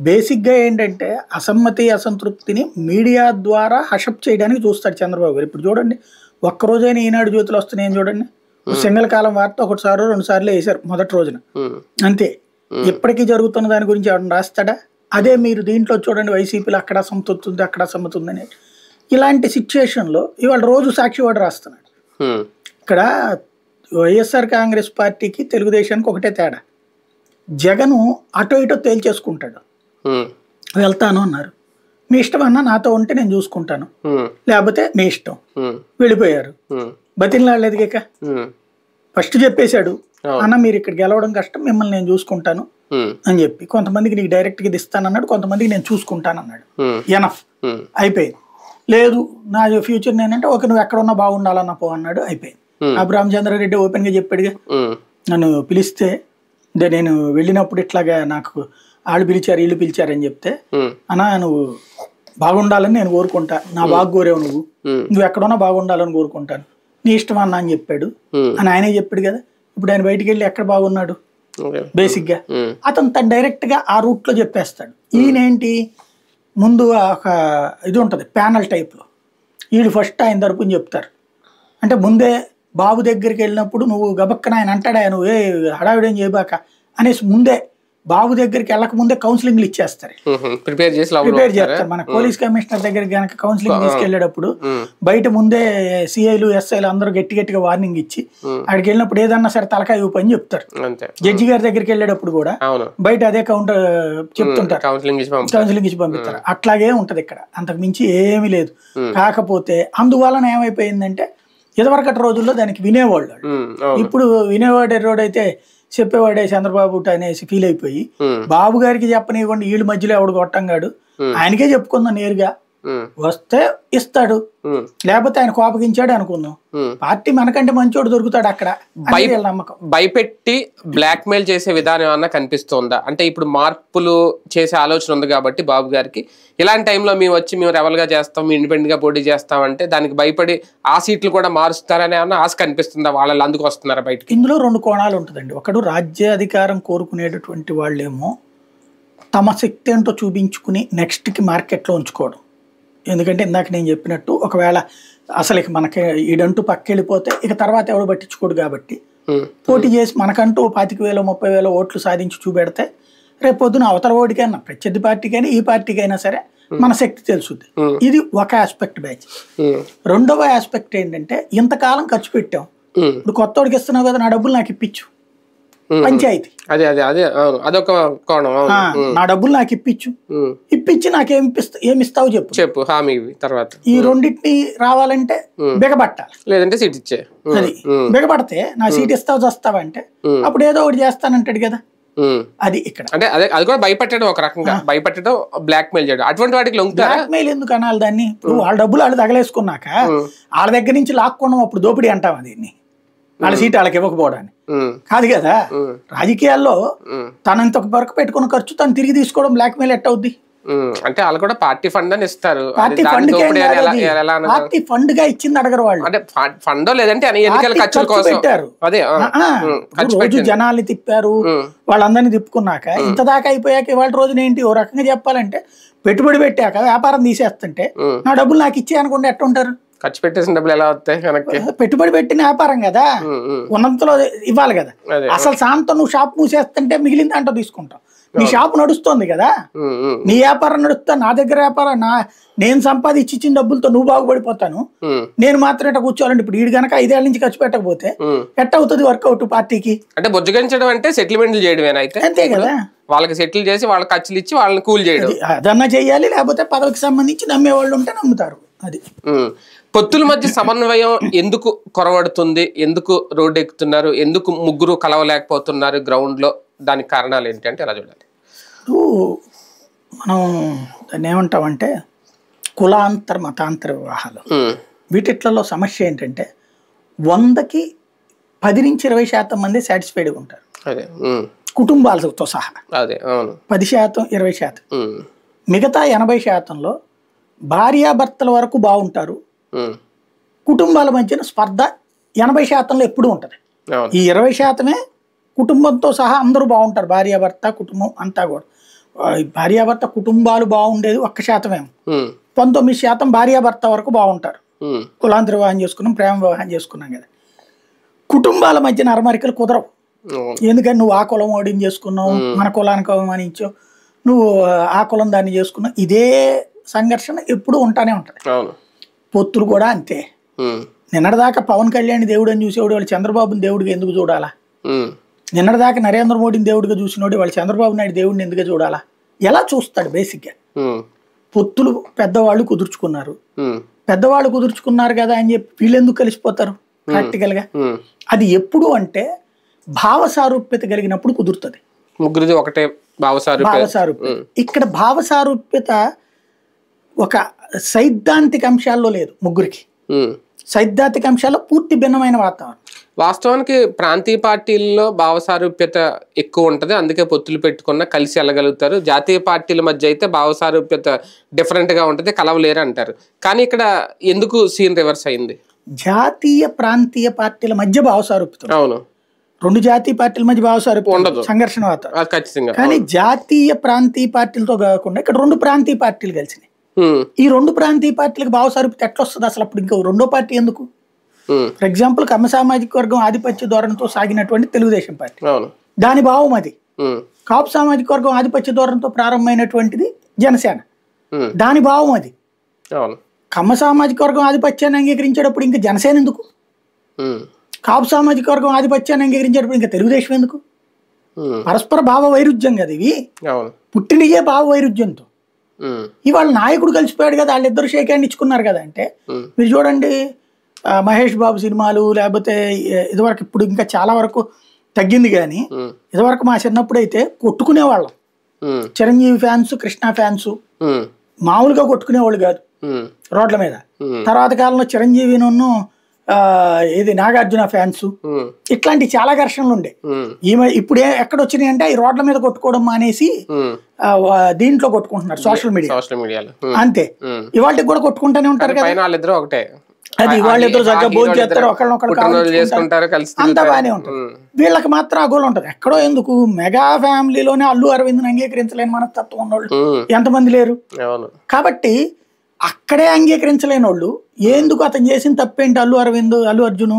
బేసిక్గా ఏంటంటే అసమ్మతి అసంతృప్తిని మీడియా ద్వారా హషప్ చేయడానికి చూస్తాడు చంద్రబాబు గారు. ఇప్పుడు చూడండి, ఒక్కరోజైనా ఈనాడు జ్యోతులు వస్తున్నాయని చూడండి, సింగల్ కాలం వార్త 1-2 సార్లు వేశారు మొదటి రోజున అంతే. ఇప్పటికీ జరుగుతున్న దాని గురించి ఎవరైనా రాస్తాడా? అదే మీరు దీంట్లో చూడండి, వైసీపీలో అక్కడ అసమ్మతి ఉంది అక్కడ అసమ్మతి ఉందని. ఇలాంటి సిచ్యువేషన్లో ఇవాళ రోజు సాక్షి వాడు రాస్తున్నాడు. ఇక్కడ వైఎస్ఆర్ కాంగ్రెస్ పార్టీకి తెలుగుదేశానికి ఒకటే తేడా, జగను అటో ఇటో తేల్చేసుకుంటాడు. వెళ్తాను అన్నారు, మీ ఇష్టం అన్నా, నాతో ఉంటే నేను చూసుకుంటాను, లేకపోతే మీ ఇష్టం. వెళ్ళిపోయారు, బతిలాడలేదు కేక. ఫస్ట్ చెప్పేశాడు, అన్న మీరు ఇక్కడ గెలవడం కష్టం, మిమ్మల్ని నేను చూసుకుంటాను అని చెప్పి. కొంతమందికి నీకు డైరెక్ట్గా ఇది ఇస్తానన్నాడు, కొంతమందికి నేను చూసుకుంటాను అన్నాడు. ఎనఫ్ అయిపోయింది. లేదు నా ఫ్యూచర్ నేనంటే ఓకే, నువ్వు ఎక్కడ ఉన్నా బాగుండాలన్న పో అన్నాడు, అయిపోయింది. అప్పుడు రామచంద్రారెడ్డి ఓపెన్గా చెప్పాడుగా, నన్ను పిలిస్తే నేను వెళ్ళినప్పుడు ఇట్లాగా నాకు వాళ్ళు పిలిచారు వీళ్ళు పిలిచారని చెప్తే, అన్నా నువ్వు బాగుండాలని నేను కోరుకుంటా, నా బాగు కోరేవు, నువ్వు ఎక్కడున్నా బాగుండాలని కోరుకుంటాను, నీ ఇష్టం అన్నా అని చెప్పాడు అని ఆయనే చెప్పాడు కదా. ఇప్పుడు ఆయన బయటికి వెళ్ళి ఎక్కడ బాగున్నాడు? బేసిక్గా అతను తను డైరెక్ట్గా ఆ రూట్లో చెప్పేస్తాడు. ఈయనేంటి ముందు ఒక ఇది ఉంటుంది ప్యానల్ టైప్లో, వీడు ఫస్ట్ ఆయన తరపుని చెప్తారు. అంటే ముందే బాబు దగ్గరికి వెళ్ళినప్పుడు నువ్వు గబక్కన ఆయన అంటాడా, నువ్వు హడావిడేం చేయబాక అనేసి ముందే బాబు దగ్గరికి వెళ్ళక ముందే కౌన్సిలింగ్లు ఇచ్చేస్తారు, ప్రిపేర్ చేస్తారు. మన పోలీస్ కమిషనర్ దగ్గరికి కనుక కౌన్సిలింగ్ తీసుకెళ్లేటప్పుడు బయట ముందే సిఐలు ఎస్ఐలు అందరూ గట్టిగా వార్నింగ్ ఇచ్చి అక్కడికి వెళ్ళినప్పుడు ఏదన్నా సరే తలకాయ ఊపు అని చెప్తారు. జడ్జి గారి దగ్గరికి వెళ్ళేటప్పుడు కూడా బయట అదే కౌంటర్ చెప్తుంటారు, కౌన్సిలింగ్ ఇచ్చి పంపిస్తారు. అట్లాగే ఉంటది ఇక్కడ, అంతకు మించి ఏమీ లేదు. కాకపోతే అందువలన ఏమైపోయిందంటే ఇదివరకటి రోజుల్లో దానికి వినేవాళ్ళు, ఇప్పుడు వినేవాడేరోడైతే చెప్పేవాడే చంద్రబాబు అనేసి ఫీల్ అయిపోయి బాబు గారికి చెప్పనివ్వండి, వీళ్ళ మధ్యలో ఎవడు కొట్టంగాడు, ఆయనకే చెప్పుకుందాం నేరుగా, వస్తే ఇస్తాడు, లేకపోతే ఆయన కోపగించాడు అనుకుందాం, పార్టీ మనకంటే మంచోడు దొరుకుతాడు అక్కడ నమ్మకం. భయపెట్టి బ్లాక్ మెయిల్ చేసే విధానం ఏమన్నా కనిపిస్తుందా? అంటే ఇప్పుడు మార్పులు చేసే ఆలోచన ఉంది కాబట్టి బాబు గారికి, ఇలాంటి టైంలో మేము వచ్చి మేము రెవల్గా చేస్తాం, మేము ఇండిపెండెంట్ గా పోటీ చేస్తామంటే దానికి భయపడి ఆ సీట్లు కూడా మారుస్తారని ఏమన్నా ఆశ కనిపిస్తుందా? వాళ్ళు అందుకు వస్తున్నారా బయటకి? ఇందులో రెండు కోణాలు ఉంటుందండి. ఒకడు రాజ్యాధికారం కోరుకునేటటువంటి వాళ్ళేమో తమ శక్తి ఏంటో చూపించుకుని నెక్స్ట్కి మార్కెట్లో ఉంచుకోవడం. ఎందుకంటే ఇందాక నేను చెప్పినట్టు ఒకవేళ అసలు ఇక మనకి ఈడంటూ పక్కెళ్ళిపోతే ఇక తర్వాత ఎవడు పట్టించుకోడు కాబట్టి పోటీ చేసి మనకంటూ 25,000 30,000 ఓట్లు సాధించి చూపెడితే రేపు పొద్దున అవతల ఓడికైనా ప్రత్యర్థి పార్టీకైనా ఈ పార్టీకైనా సరే మన శక్తి తెలుసుద్ది. ఇది ఒక ఆస్పెక్ట్ బ్యాచ్. రెండవ ఆస్పెక్ట్ ఏంటంటే ఇంతకాలం ఖర్చు పెట్టాం, ఇప్పుడు కొత్తోడికి ఇస్తున్నావు కదా, నా డబ్బులు నాకు ఇప్పించు, పంచాయతీ అదొక కోణం. నా డబ్బులు నాకు ఇప్పించి నాకేమిస్తావు చెప్పు హామీ. తర్వాత ఈ రెండింటిని రావాలంటే బిగబట్టాలి, లేదంటే సీట్ ఇచ్చే. అది బిగబడితే నా సీట్ ఇస్తావు చస్తావా అంటే అప్పుడు ఏదో ఒకటి చేస్తానంటాడు కదా. అది ఇక్కడ అంటే అది కూడా భయపెట్టడం, ఒక రకంగా భయపెట్టడం, బ్లాక్ మెయిల్ చేయడం. అటువంటి వాటికి బ్లాక్ మెయిల్ ఎందుకు అనాలి దాన్ని? ఇప్పుడు వాళ్ళ డబ్బులు వాళ్ళు తగలేసుకున్నాక వాళ్ళ దగ్గర నుంచి లాక్కోవడం అప్పుడు దోపిడీ అంటావా దీన్ని? వాళ్ళ సీట్ వాళ్ళకి ఇవ్వకపోవడానికి కాదు కదా. రాజకీయాల్లో తనంత వరకు పెట్టుకున్న ఖర్చు తను తిరిగి తీసుకోవడం బ్లాక్ మెయిల్ ఎట్ అవుద్ది? అంటే వాళ్ళు కూడా పార్టీ ఫండ్ అని ఇస్తారు, పార్టీ ఫండ్ గా ఇచ్చింది అడగరు వాళ్ళు. అంటే ఫండ్ లేదంటే ఎన్నికల ఖర్చుల కోసం పెట్టారు, రోజు జనాల్ని తిప్పారు, వాళ్ళందరినీ తిప్పుకున్నాక ఇంత దాకా అయిపోయాక ఇవాళ రోజున ఏంటి ఓ రకంగా చెప్పాలంటే పెట్టుబడి పెట్టాక వ్యాపారం తీసేస్తుంటే నా డబ్బులు నాకు ఇచ్చే అనుకుంటే ఎట్ట ఉంటారు? ఖర్చు పెట్టేసిన డబ్బులు ఎలా వస్తాయి వెనక్కి? పెట్టుబడి పెట్టిన వ్యాపారం కదా, ఉన్నంతలో ఇవ్వాలి కదా. అసలు సాయంత్రం నువ్వు షాప్ మూసేస్తుంటే మిగిలిన దాంట్లో తీసుకుంటావు. నీ షాప్ నడుస్తుంది కదా, నీ వ్యాపారం నడుస్తా, నా దగ్గర వ్యాపారం నేను సంపాదించి ఇచ్చిన డబ్బులతో నువ్వు బాగుపడిపోతాను, నేను మాత్రం ఎట్లా కూర్చోవాలంటే ఇప్పుడు వీడు గనక 5 ఏళ్ల నుంచి ఖర్చు పెట్టకపోతే ఎట్ట అవుతుంది వర్కౌట్ పార్టీకి? అంటే బుజ్జగించడం అంటే సెటిల్మెంట్లు చేయడమేనా? అయితే అంతే కదా, వాళ్ళకి సెటిల్ చేసి వాళ్ళ ఖర్చులు ఇచ్చి వాళ్ళని కూల్ చేయడం అదన్నా చెయ్యాలి. లేకపోతే పదవికి సంబంధించి నమ్మే వాళ్ళు ఉంటే నమ్ముతారు. అది పొత్తుల మధ్య సమన్వయం ఎందుకు కొరవడుతుంది? ఎందుకు రోడ్డు ఎక్కుతున్నారు? ఎందుకు ముగ్గురు కలవలేకపోతున్నారు గ్రౌండ్ లో? దానికి కారణాలు ఏంటంటే ఎలా చూడాలి? మనం దాన్ని ఏమంటామంటే కులాంతర మతాంతర వివాహాలు. వీటిట్లలో సమస్య ఏంటంటే 100కి 10 నుంచి 20% మంది సాటిస్ఫైడ్గా ఉంటారు, కుటుంబాలతో సహా. 10% 20%. మిగతా 80%లో భార్యాభర్తల వరకు బాగుంటారు, కుటుంబాల మధ్యన స్పర్ధ 80%లో ఎప్పుడు ఉంటుంది. ఈ 20%మే కుటుంబంతో సహా అందరూ బాగుంటారు, భార్యాభర్త కుటుంబం అంతా కూడా. భార్యాభర్త కుటుంబాలు బాగుండేది 1%. 19% భార్యాభర్త వరకు బాగుంటారు, కులాంతర వివాహం చేసుకున్నాం, ప్రేమ వివాహం చేసుకున్నాం కదా. కుటుంబాల మధ్యన అరమరికలు కుదరవు. ఎందుకని నువ్వు ఆ కులం ఓడిని చేసుకున్నావు, మన కులానికి అవమానించావు, నువ్వు ఆ కులం దాన్ని చేసుకున్నావు, ఇదే సంఘర్షణ ఎప్పుడు ఉంటానే ఉంటది. పొత్తులు కూడా అంతే. నిన్నటిదాకా పవన్ కళ్యాణ్ దేవుడు అని చూసేవాడు వాళ్ళు చంద్రబాబుని దేవుడిగా ఎందుకు చూడాలా? నిన్నటిదాకా నరేంద్ర మోడీని దేవుడిగా చూసినోడు వాళ్ళు చంద్రబాబు నాయుడు దేవుడిని ఎందుకు చూడాలా? ఎలా చూస్తాడు? బేసిక్గా పొత్తులు పెద్దవాళ్ళు కుదుర్చుకున్నారు కదా అని చెప్పి వీళ్ళు ఎందుకు కలిసిపోతారు ప్రాక్టికల్ గా? అది ఎప్పుడు అంటే భావ సారూప్యత కలిగినప్పుడు కుదురుతుంది. ముగ్గురిది ఒకటే భావసారూప్యత. ఇక్కడ భావసారూప్యత ఒక సైద్ధాంతిక అంశాల్లో లేదు ముగ్గురికి. సైద్ధాంతిక అంశాల్లో పూర్తి భిన్నమైన వాతావరణం. వాస్తవానికి ప్రాంతీయ పార్టీల్లో భావసారూప్యత ఎక్కువ ఉంటది, అందుకే పొత్తులు పెట్టుకున్నా కలిసి వెళ్ళగలుగుతారు. జాతీయ పార్టీల మధ్య అయితే భావసారూప్యత డిఫరెంట్ గా ఉంటది, కలవలేరు అంటారు. కానీ ఇక్కడ ఎందుకు సీన్ రివర్స్ అయింది? జాతీయ ప్రాంతీయ పార్టీల మధ్య భావసారూప్యత. అవును, 2 జాతీయ పార్టీల మధ్య భావసారూప్యత ఉండదు, సంఘర్షణ వాతావరణం ఖచ్చితంగా. కానీ జాతీయ ప్రాంతీయ పార్టీలతో కాకుండా ఇక్కడ 2 ప్రాంతీయ పార్టీలు కలిసినాయి. ఈ 2 ప్రాంతీయ పార్టీలకు భావసారూప్యత ఎట్లా వస్తుంది అసలు? అప్పుడు ఇంకో 2వ పార్టీ ఎందుకు? ఫర్ ఎగ్జాంపుల్ కమ్మ సామాజిక వర్గం ఆధిపత్య ధోరణితో సాగినటువంటి తెలుగుదేశం పార్టీ, దాని భావం అది. కాపు సామాజిక వర్గం ఆధిపత్య ధోరణితో ప్రారంభమైనటువంటిది జనసేన, దాని భావం అది. కమ్మ సామాజిక వర్గం ఆధిపత్యాన్ని అంగీకరించేటప్పుడు ఇంకా జనసేన ఎందుకు? కాపు సామాజిక వర్గం ఆధిపత్యాన్ని అంగీకరించేటప్పుడు ఇంకా తెలుగుదేశం ఎందుకు? పరస్పర భావ వైరుధ్యం కదా ఇవి, పుట్టినయే భావ వైరుధ్యంతో. ఇవాళ నాయకుడు కలిసిపోయాడు కదా, వాళ్ళిద్దరు షేక్ హ్యాండ్ ఇచ్చుకున్నారు కదా. అంటే మీరు చూడండి, మహేష్ బాబు సినిమాలు లేకపోతే ఇదివరకు, ఇప్పుడు ఇంకా చాలా వరకు తగ్గింది కానీ ఇదివరకు మా చిన్నప్పుడు అయితే కొట్టుకునేవాళ్ళం. చిరంజీవి ఫ్యాన్స్, కృష్ణ ఫ్యాన్స్ మామూలుగా కొట్టుకునేవాళ్ళు కాదు రోడ్ల మీద. తర్వాత కాలంలో చిరంజీవిను ఇది నాగార్జున ఫ్యాన్స్, ఇట్లాంటి చాలా ఘర్షణలు ఉండే. ఈమె ఇప్పుడు ఎక్కడ వచ్చినాయి అంటే ఈ రోడ్ల మీద కొట్టుకోవడం మానేసి దీంట్లో కొట్టుకుంటున్నారు, సోషల్ మీడియాలో. అంతే, ఇవాళకి కూడా కొట్టుకుంటూనే ఉంటారు కదా. అది వాళ్ళిద్దరు చక్కగా భోజనం చేస్తారు, ఒకళ్ళనొకళ్ళు అంతా బాగానే ఉంటుంది. వీళ్ళకి మాత్రం ఆ గోల్ ఉంటది. ఎక్కడో ఎందుకు మెగా ఫ్యామిలీలోనే అల్లు అరవింద్ని అంగీకరించలేని మనస్తత్వం ఉన్నోళ్ళు ఎంతమంది లేరు. కాబట్టి అక్కడే అంగీకరించలేని వాళ్ళు ఎందుకు అతను చేసిన తప్పేంటి, అల్లు అర్జును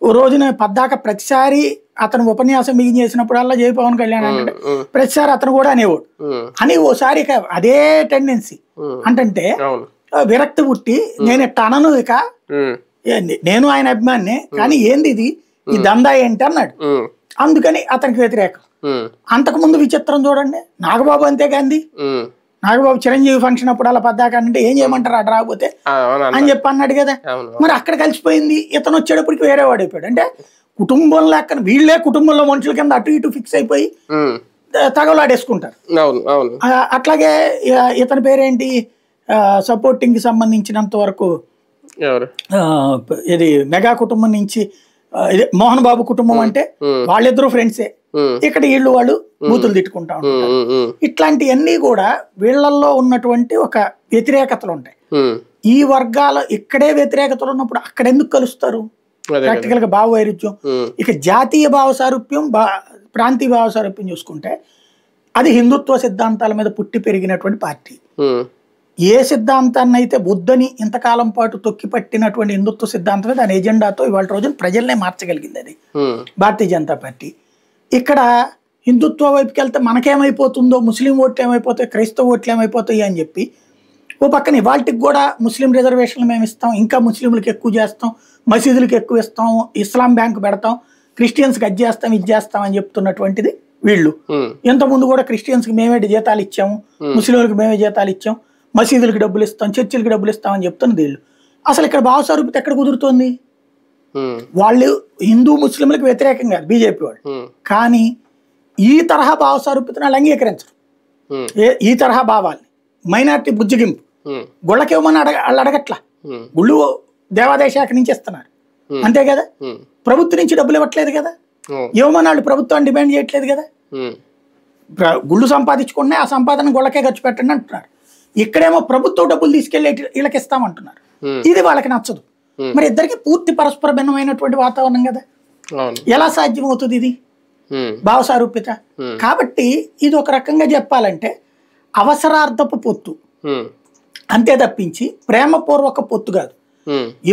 ఓ రోజున పద్దాక ప్రతిసారి అతను ఉపన్యాసం బిగిన్ చేసినప్పుడల్లా జై పవన్ కళ్యాణ్ అంటే ప్రతిసారి అతను కూడా అనేవాడు అని ఓసారి అదే టెండెన్సీ అంటే విరక్తి పుట్టి నేను ఇట్ట అనను, ఇక నేను ఆయన అభిమానినే కానీ ఏంది ఇది, ఈ దందా ఏంటి అన్నాడు. అందుకని అతనికి వ్యతిరేకం. అంతకు ముందు విచిత్రం చూడండి, నాగబాబు అంతే గాంధీ. నాగబాబు చిరంజీవి ఫంక్షన్ అప్పుడు అలా పద్దాక అంటే ఏం చేయమంటారు అటు రాకపోతే అని చెప్పి అన్నాడు కదా. మరి అక్కడ కలిసిపోయింది. ఇతను వచ్చేటప్పటికి వేరే వాడు అయిపోయాడు. అంటే కుటుంబం లెక్కన వీళ్ళే కుటుంబంలో మనుషుల కింద అటు ఇటు ఫిక్స్ అయిపోయి తగలాడేసుకుంటారు. అట్లాగే ఇతని పేరేంటి, సపోర్టింగ్ కి సంబంధించినంత వరకు ఇది మెగా కుటుంబం నుంచి మోహన్ బాబు కుటుంబం అంటే వాళ్ళిద్దరూ ఫ్రెండ్సే. ఇక్కడ వీళ్ళు వాళ్ళు బూతులు తిట్టుకుంటా ఉంటారు. ఇట్లాంటివన్నీ కూడా వీళ్ళల్లో ఉన్నటువంటి ఒక వ్యతిరేకతలు ఉంటాయి. ఈ వర్గాల ఇక్కడే వ్యతిరేకతలు ఉన్నప్పుడు అక్కడ ఎందుకు కలుస్తారు? ప్రాక్టికల్ గా భావ వైరుధ్యం. ఇక జాతీయ భావ సారూప్యం, ప్రాంతీయ భావ సారూప్యం చూసుకుంటే అది హిందుత్వ సిద్ధాంతాల మీద పుట్టి పెరిగినటువంటి పార్టీ. ఏ సిద్ధాంతాన్ని అయితే బుద్ధని ఇంతకాలం పాటు తొక్కి పట్టినటువంటి హిందుత్వ సిద్ధాంతమే దాని ఎజెండాతో ఇవాళ రోజున ప్రజల్నే మార్చగలిగింది అది భారతీయ జనతా పార్టీ. ఇక్కడ హిందుత్వ వైపుకి వెళ్తే మనకేమైపోతుందో, ముస్లిం ఓట్లు ఏమైపోతాయి, క్రైస్తవ ఓట్లు ఏమైపోతాయి అని చెప్పి ఓ పక్కన ఇవాళకి కూడా ముస్లిం రిజర్వేషన్లు మేము ఇస్తాం, ఇంకా ముస్లింలకు ఎక్కువ చేస్తాం, మసీదులకు ఎక్కువ ఇస్తాం, ఇస్లాం బ్యాంకు పెడతాం, క్రిస్టియన్స్కి అది చేస్తాం ఇది చేస్తాం అని చెప్తున్నటువంటిది వీళ్ళు. ఇంతకుముందు కూడా క్రిస్టియన్స్కి మేమే జీతాలు ఇచ్చాము, ముస్లింలకు మేమే జీతాలు ఇచ్చాం, మసీదులకు డబ్బులు ఇస్తాం, చర్చిలకు డబ్బులు ఇస్తామని చెప్తున్నది వీళ్ళు. అసలు ఇక్కడ భావస్వరూపత ఎక్కడ కుదురుతోంది? వాళ్ళు హిందూ ముస్లింలకు వ్యతిరేకం కాదు బీజేపీ వాళ్ళు, కానీ ఈ తరహా భావస్వరూపతను వాళ్ళు అంగీకరించరు. ఈ తరహా భావాల్ని మైనార్టీ బుజ్జిగింపు గుళ్ళకివ్వమని వాళ్ళు అడగట్లా, గుళ్ళు దేవాదాయ శాఖ నుంచి ఇస్తున్నారు అంతే కదా, ప్రభుత్వం నుంచి డబ్బులు ఇవ్వట్లేదు కదా, ఇవ్వమని వాళ్ళు ప్రభుత్వాన్ని డిమాండ్ చేయట్లేదు కదా. గుళ్ళు సంపాదించుకున్నా ఆ సంపాదన గుళ్ళకే ఖర్చు పెట్టండి అంటున్నారు. ఇక్కడేమో ప్రభుత్వం డబ్బులు తీసుకెళ్లి వీళ్ళకి ఇస్తామంటున్నారు. ఇది వాళ్ళకి నచ్చదు. మరి ఇద్దరికి పూర్తి పరస్పర భిన్నమైనటువంటి వాతావరణం కదా, ఎలా సాధ్యం అవుతుంది ఇది భావసారూప్యత? కాబట్టి ఇది ఒక రకంగా చెప్పాలంటే అవసరార్థపు పొత్తు అంతే తప్పించి ప్రేమపూర్వక పొత్తు కాదు.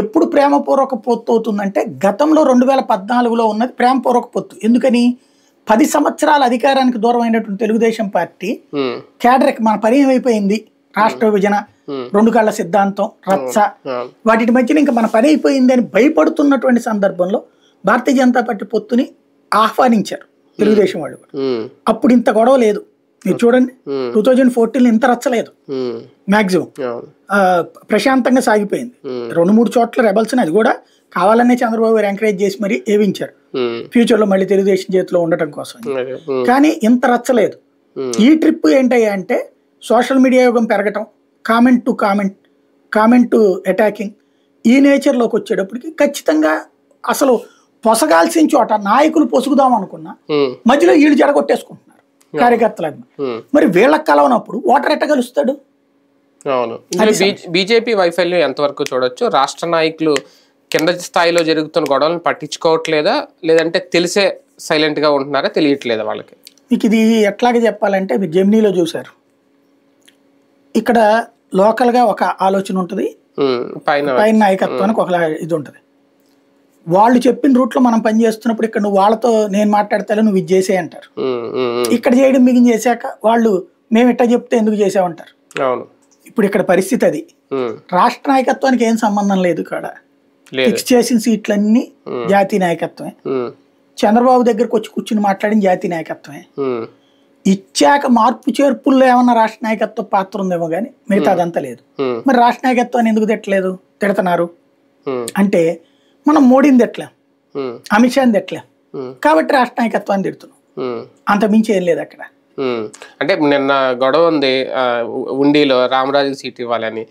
ఎప్పుడు ప్రేమపూర్వక పొత్తు అవుతుందంటే గతంలో 2014లో ఉన్నది ప్రేమపూర్వక పొత్తు. ఎందుకని 10 సంవత్సరాల అధికారానికి దూరం అయినటువంటి తెలుగుదేశం పార్టీ కేడర్కి మన పని ఏమైపోయింది, రాష్ట్ర విభజన, 2 కళ్ళ సిద్ధాంతం, రచ్చ, వాటి మధ్యన ఇంకా మన పని అయిపోయింది అని భయపడుతున్నటువంటి సందర్భంలో భారతీయ జనతా పార్టీ పొత్తుని ఆహ్వానించారు తెలుగుదేశం వాళ్ళు. అప్పుడు ఇంత గొడవ లేదు. మీరు చూడండి 2014 ఇంత రచ్చలేదు, మాక్సిమం ప్రశాంతంగా సాగిపోయింది. 2-3 చోట్ల రెబల్స్ అది కూడా కావాలనే చంద్రబాబు గారు ఎంకరేజ్ చేసి మరి ఏవించారు ఫ్యూచర్ లో మళ్ళీ తెలుగుదేశం చేతిలో ఉండటం కోసం. కానీ ఇంత రచ్చలేదు. ఈ ట్రిప్ ఏంటయ్యా అంటే సోషల్ మీడియా యుగం పెరగటం, కామెంట్ టు అటాకింగ్, ఈ నేచర్లోకి వచ్చేటప్పటికి ఖచ్చితంగా అసలు పొసగాల్సిన చోట నాయకులు పొసుగుదాం అనుకున్నా మధ్యలో వీళ్ళు జడగొట్టేసుకుంటున్నారు కార్యకర్తలు. మరి వీళ్ళకి కలవనప్పుడు ఓటర్ ఎట్ట కలుస్తాడు? అవును, బీజేపీ వైఫల్యం ఎంతవరకు చూడొచ్చు? రాష్ట్ర నాయకులు కింద స్థాయిలో జరుగుతున్న గొడవలను పట్టించుకోవట్లేదా, లేదంటే తెలిసే సైలెంట్ గా ఉంటున్నారా, తెలియట్లేదా వాళ్ళకి? మీకు ఇది ఎట్లాగే చెప్పాలంటే మీరు జెమినీలో చూసారు, ఇక్కడ లోకల్ గా ఒక ఆలోచన ఉంటుంది, పైన నాయకత్వానికి ఒక ఇది ఉంటుంది. వాళ్ళు చెప్పిన రూట్లో మనం పని చేస్తున్నప్పుడు ఇక్కడ నువ్వు వాళ్ళతో నేను మాట్లాడతాను నువ్వు ఇది చేసే అంటారు. ఇక్కడ చేయడం మిగిలిన చేశాక వాళ్ళు మేము ఇట్లా చెప్తే ఎందుకు చేసామంటారు. ఇప్పుడు ఇక్కడ పరిస్థితి అది. రాష్ట్ర నాయకత్వానికి ఏం సంబంధం లేదు. ఇక్కడ ఫిక్స్ చేసిన సీట్లన్నీ జాతీయ నాయకత్వమే. చంద్రబాబు దగ్గరకు వచ్చి కూర్చుని మాట్లాడిన జాతీయ నాయకత్వమే. ఇచ్చాక మార్పు చేర్పుల్లో ఏమన్నా రాష్ట్ర నాయకత్వ పాత్ర ఉందేమో కానీ మిగతా అదంతా లేదు. మరి రాష్ట్ర నాయకత్వాన్ని ఎందుకు తిట్టలేదు, తిడుతున్నారు అంటే మనం మోడీని తిట్టలేం, అమిత్ షాని తిట్టలేం, కాబట్టి రాష్ట్ర నాయకత్వాన్ని తిడుతున్నాం. అంత మించి ఏం లేదు అక్కడ. అంటే నిన్న గొడవ ఉంది ఉండిలో రామరాజుకి సీట్ ఇవ్వాలని,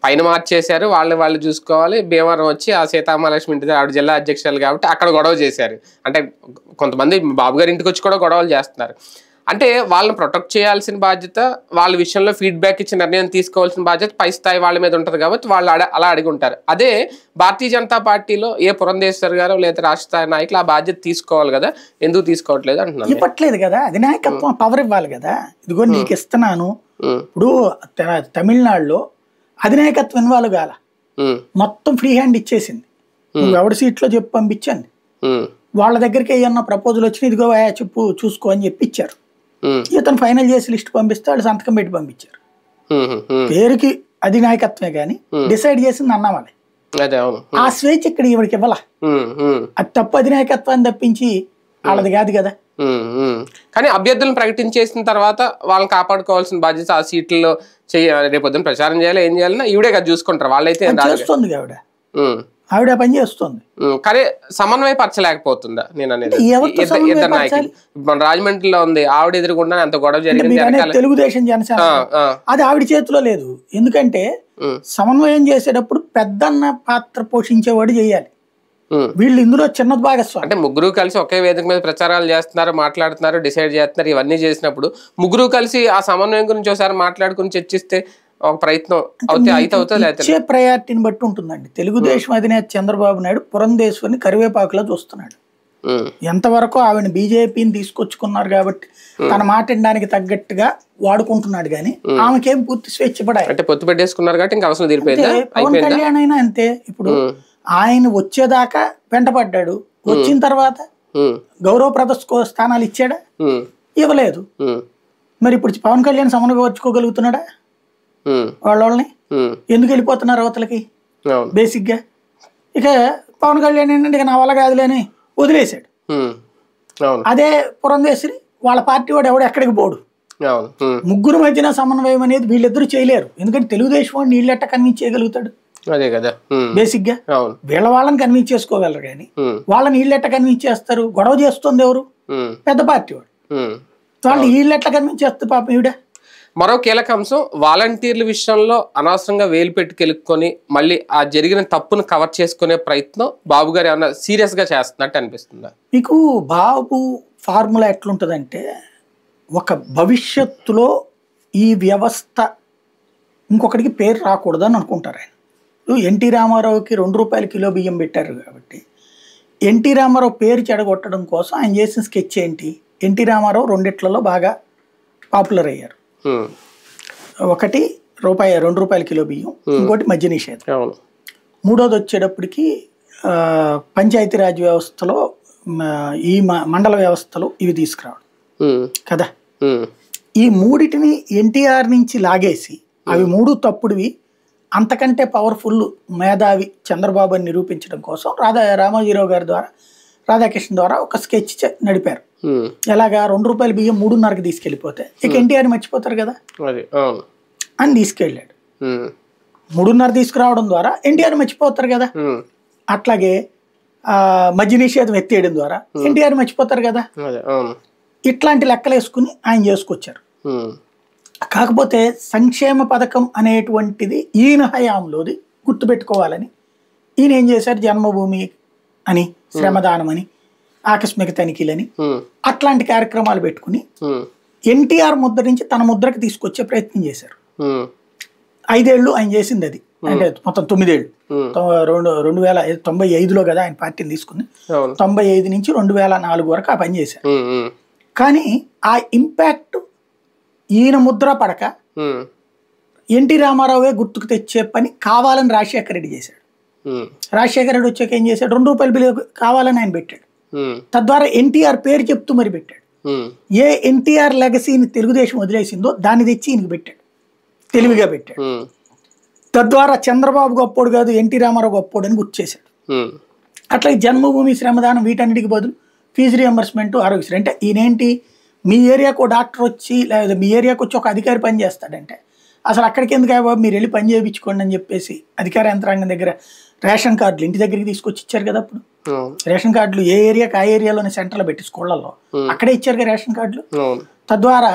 పైన మార్చేశారు, వాళ్ళు చూసుకోవాలి. భీమవరం వచ్చి ఆ సీతామహాలక్ష్మి ఇంటి ఆవిడ జిల్లా అధ్యక్షులు కాబట్టి అక్కడ గొడవ చేశారు. అంటే కొంతమంది బాబు గారి ఇంటికి వచ్చి కూడా గొడవలు చేస్తున్నారు. అంటే వాళ్ళని ప్రొటెక్ట్ చేయాల్సిన బాధ్యత, వాళ్ళ విషయంలో ఫీడ్బ్యాక్ ఇచ్చి నిర్ణయం తీసుకోవాల్సిన బాధ్యత పై స్థాయి వాళ్ళ మీద ఉంటుంది కాబట్టి వాళ్ళు అలా అడిగి ఉంటారు. అదే భారతీయ జనతా పార్టీలో ఏ పురంధేశ్వర్ గారు లేదా రాష్ట్ర స్థాయి నాయకులు ఆ బాధ్యత తీసుకోవాలి కదా, ఎందుకు తీసుకోవట్లేదు అంటున్నాను. ఇవ్వట్లేదు కదా, అధినాయకత్వం పవర్ ఇవ్వాలి కదా. ఇదిగో నీకు ఇస్తున్నాను. ఇప్పుడు తమిళనాడులో అధినాయకత్వం ఇన్వాల్వ్ కాల, మొత్తం ఫ్రీ హ్యాండ్ ఇచ్చేసింది. నువ్వు ఎవరి సీట్లో చెప్పి పంపించండి, వాళ్ళ దగ్గరికి ఏమన్నా ప్రపోజల్ వచ్చిన ఇదిగో చెప్పు చూసుకో అని చెప్పి ఇచ్చారు. ఇతను ఫైనల్ చేసి లిస్ట్ పంపిస్తే వాళ్ళు సంతకం పెట్టి పంపించారు. పేరుకి అధినాయకత్వమే కానీ డిసైడ్ చేసింది అన్నామని. ఆ స్వేచ్ఛ ఇక్కడ ఇవిడికి ఇవ్వాల. అది తప్పు అధినాయకత్వాన్ని తప్పించి వాళ్ళది కాదు కదా. కానీ అభ్యర్థులను ప్రకటించేసిన తర్వాత వాళ్ళని కాపాడుకోవాల్సిన బాధ్యత ఆ సీట్లలో చేయాలి. రేపొద్దున ప్రచారం చేయాలి, ఏం చేయాలన్నా ఈవిడే కదా చూసుకుంటారు. వాళ్ళైతే చేస్తుంది ఆవిడ పని చేస్తుంది. కానీ సమన్వయపరచలేకపోతుందా నేను అనేది. ఇద్దరు నాయకులు మన రాజమండ్రిలో ఉంది, ఆవిడ ఎదురుకుండా అంత గొడవ జరిగింది. తెలుగుదేశం జనసేన అది ఆవిడ చేతిలో లేదు. ఎందుకంటే సమన్వయం చేసేటప్పుడు పెద్దన్న పాత్ర పోషించేవాడు చేయాలి. వీళ్ళు ఇందులో చిన్న భాగస్వామి. అంటే ముగ్గురు కలిసి ఒకే వేదిక మీద ప్రచారాలు చేస్తున్నారు, మాట్లాడుతున్నారు, డిసైడ్ చేస్తున్నారు. ఇవన్నీ చేసినప్పుడు ముగ్గురు కలిసి ఆ సమన్వయం గురించి ఒకసారి మాట్లాడుకుని చర్చిస్తే ఒక ప్రయత్నం ఇచ్చే ప్రయారిటీని బట్టి ఉంటుందండి. తెలుగుదేశం అధినేత చంద్రబాబు నాయుడు పురంధేశ్వరిని కరివేపాకులో చూస్తున్నాడు. ఎంతవరకు ఆవిడ బీజేపీని తీసుకొచ్చుకున్నారు కాబట్టి తన మాట వినడానికి తగ్గట్టుగా వాడుకుంటున్నాడు. కానీ ఆమెకేం పూర్తి స్వేచ్ఛ పడాలి. అంటే పొత్తు పెట్టేసుకున్నారు కాబట్టి ఇంకా అవసరం తీరిపోయింది. పవన్ కళ్యాణ్ అయినా అంతే. ఇప్పుడు ఆయన వచ్చేదాకా వెంటపడ్డాడు, వచ్చిన తర్వాత గౌరవప్రద స్థానాలు ఇచ్చాడా? ఇవ్వలేదు. మరి ఇప్పుడు పవన్ కళ్యాణ్ సమన్వయపరుచుకోగలుగుతున్నాడా? వాళ్ళని ఎందుకు వెళ్ళిపోతున్నారు అవతలకి బేసిక్ గా? ఇక పవన్ కళ్యాణ్ ఏంటంటే ఇక నా వల్ల కాదులేని వదిలేశాడు. అదే పురంధేశ్వరి వాళ్ళ పార్టీ వాడు ఎవడు ఎక్కడికి పోడు. ముగ్గురు మధ్యన సమన్వయం అనేది వీళ్ళిద్దరూ చేయలేరు. ఎందుకంటే తెలుగుదేశం వాడిని వీళ్ళెట్ట కన్విన్స్ చేయగలుగుతాడు? అదే కదా బేసిక్ గా వాళ్ళని కన్విన్స్ చేసుకోగలరు. కానీ వాళ్ళని వీళ్ళెట్ట కన్విన్స్ చేస్తారు? గొడవ చేస్తుంది ఎవరు? పెద్ద పార్టీ వాడు. వాళ్ళు వీళ్ళెట్లా కన్విన్స్ చేస్తారు పాపం ఈవిడ? మరో కీలక అంశం, వాలంటీర్ల విషయంలో అనవసరంగా వేలు పెట్టి కెలుక్కొని మళ్ళీ ఆ జరిగిన తప్పును కవర్ చేసుకునే ప్రయత్నం బాబు గారు ఏమన్నా సీరియస్ గా చేస్తున్నట్టు అనిపిస్తుందా మీకు? బాబు ఫార్ములా ఎట్లుంటుందంటే, ఒక భవిష్యత్తులో ఈ వ్యవస్థ ఇంకొకటికి పేరు రాకూడదని అనుకుంటారు ఆయన. ఎన్టీ రామారావుకి 2 రూపాయల కిలో బియ్యం పెట్టారు కాబట్టి ఎన్టీ రామారావు పేరు చెడగొట్టడం కోసం ఆయన చేసిన స్కెచ్ ఏంటి? ఎన్టీ రామారావు రెండిట్లలో బాగా పాపులర్ అయ్యారు. ఒకటి 2 రూపాయల కిలో బియ్యం, ఇంకోటి మద్య నిషేధం. మూడోది వచ్చేటప్పటికి పంచాయతీరాజ్ వ్యవస్థలో ఈ మండల వ్యవస్థలో ఇవి తీసుకురావడం కదా. ఈ మూడిటిని ఎన్టీఆర్ నుంచి లాగేసి అవి 3 తప్పుడువి, అంతకంటే పవర్ఫుల్ మేధావి చంద్రబాబు అని నిరూపించడం కోసం రామోజీరావు గారి ద్వారా, రాధాకృష్ణ ద్వారా ఒక స్కెచ్ నడిపారు. ఎలాగా 2 రూపాయల బియ్యం 3.5కి తీసుకెళ్ళిపోతే ఇక ఎన్టీఆర్ మర్చిపోతారు కదా అని తీసుకెళ్ళాడు. 3.5 తీసుకురావడం ద్వారా ఎన్టీఆర్ మర్చిపోతారు కదా. అట్లాగే మద్య నిషేధం ఎత్తేయడం ద్వారా ఎన్టీఆర్ మర్చిపోతారు కదా. ఇట్లాంటి లెక్కలు వేసుకుని ఆయన చేసుకొచ్చారు. కాకపోతే సంక్షేమ పథకం అనేటువంటిది ఈయన హయాంలోది గుర్తుపెట్టుకోవాలని ఈయన ఏం చేశారు? జన్మభూమి అని, శ్రమదానం అని, ఆకస్మిక తనిఖీలని అట్లాంటి కార్యక్రమాలు పెట్టుకుని ఎన్టీఆర్ ముద్ర నుంచి తన ముద్రకి తీసుకొచ్చే ప్రయత్నం చేశారు. 5 ఏళ్ళు ఆయన చేసింది అది. అంటే మొత్తం 9 ఏళ్ళు. 1995లో కదా ఆయన పార్టీని తీసుకుని, 95 నుంచి 2004 వరకు ఆ పని చేశారు. కానీ ఆ ఇంపాక్ట్ ఈయన ముద్ర పడక ఎన్టీ రామారావే గుర్తుకు తెచ్చే పని కావాలని రాజశేఖర రెడ్డి చేశాడు. రాజశేఖర రెడ్డి వచ్చాక ఏం చేశాడు, ₹2 బిల్లు కావాలని ఆయన పెట్టాడు. తద్వారా ఎన్టీఆర్ పేరు చెప్తూ మరి పెట్టాడు. ఏ ఎన్టీఆర్ లెగసీని తెలుగుదేశం వదిలేసిందో దాన్ని తెచ్చి ఈయనకి పెట్టాడు, తెలివిగా పెట్టాడు. తద్వారా చంద్రబాబు గొప్పోడు కాదు, ఎన్టీ రామారావు గొప్పోడు అని గుర్తు చేశాడు. అట్లాగే జన్మభూమి, శ్రమదానం వీటన్నిటికి బదులు ఫీజు రియంబర్స్మెంట్, ఆరోగ్యశ్రీ. అంటే ఈయనేంటి, మీ ఏరియాకు డాక్టర్ వచ్చి లేదా మీ ఏరియాకు వచ్చి ఒక అధికారి పని చేస్తాడంటే అసలు అక్కడికి ఎందుకు బాబు మీరు వెళ్ళి పని చేయించుకోండి అని చెప్పేసి అధికార యంత్రాంగం దగ్గర రేషన్ కార్డులు ఇంటి దగ్గరికి తీసుకొచ్చి ఇచ్చారు కదా. అప్పుడు రేషన్ కార్డులు ఏ ఏరియాకి ఆ ఏరియాలోనే సెంటర్లో పెట్టి స్కూళ్ళల్లో అక్కడే ఇచ్చారు కదా రేషన్ కార్డులు. తద్వారా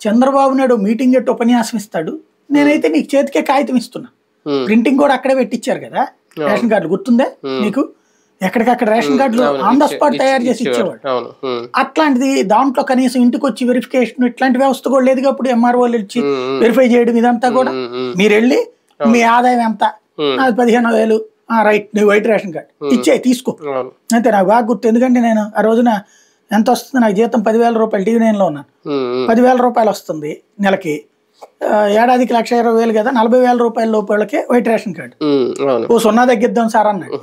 చంద్రబాబు నాయుడు మీటింగ్ ఎట్టు ఉపన్యాసం ఇస్తాడు, నేనైతే నీకు చేతికే కాగితం ఇస్తున్నా, ప్రింటింగ్ కూడా అక్కడే పెట్టించారు కదా రేషన్ కార్డులు, గుర్తుందే నీకు? ఎక్కడికక్కడ రేషన్ కార్డులు ఆన్ ద స్పాట్ తయారు చేసి ఇచ్చేవాడు. అట్లాంటిది దాంట్లో కనీసం ఇంటికి వచ్చి వెరిఫికేషన్ ఇట్లాంటి వ్యవస్థ కూడా లేదు. అప్పుడు ఎంఆర్ఓలు ఇచ్చి వెరిఫై చేయడం ఇదంతా కూడా, మీరు వెళ్ళి మీ ఆదాయం ఎంత, అది 15,000, రైట్, నీ వైట్ రేషన్ కార్డు ఇచ్చే తీసుకో అంతే. నాకు బాగా గుర్తు, ఎందుకంటే నేను ఆ రోజున ఎంత వస్తుంది నాకు జీతం, ₹10,000 TV9లో ఉన్నాను, ₹10,000 వస్తుంది నెలకి, ఏడాదికి ₹1,20,000 కదా, ₹40,000 లోపు వాళ్ళకి వైట్ రేషన్ కార్డు. ఓ 0 తగ్గిద్దాం సార్ అన్నాడు.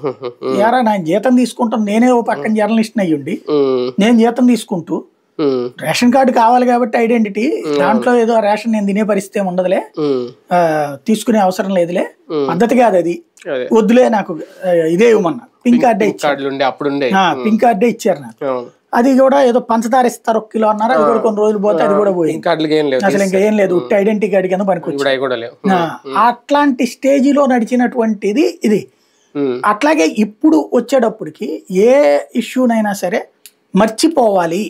యారా నేను జీతం తీసుకుంటాను, నేనే ఓ పక్కన జర్నలిస్ట్ అయ్యుండి నేను జీతం తీసుకుంటూ రేషన్ కార్డు కావాలి కాబట్టి ఐడెంటిటీ, దాంట్లో ఏదో రేషన్ నేను తినే పరిస్థితి ఏమి ఉండదులే, తీసుకునే అవసరం లేదులే, పద్ధతి కాదు అది, వద్దులే నాకు ఇదే ఇవ్వమన్నా. పింక్ కార్డే ఇచ్చారు, పింక్ కార్డే ఇచ్చారు నాకు. అది కూడా ఏదో పంచదార ఇస్తారు 1 కిలో అన్నారు, అది కూడా కొన్ని రోజులు పోతే అది కూడా పోయింది, అసలు ఇంకా ఏం లేదు, ఉట్టి ఐడెంటిటీ కార్డు కింద పనికొచ్చింది. అట్లాంటి స్టేజిలో నడిచినటువంటిది ఇది. అట్లాగే ఇప్పుడు వచ్చేటప్పటికి ఏ ఇష్యూనైనా సరే మర్చిపోవాలి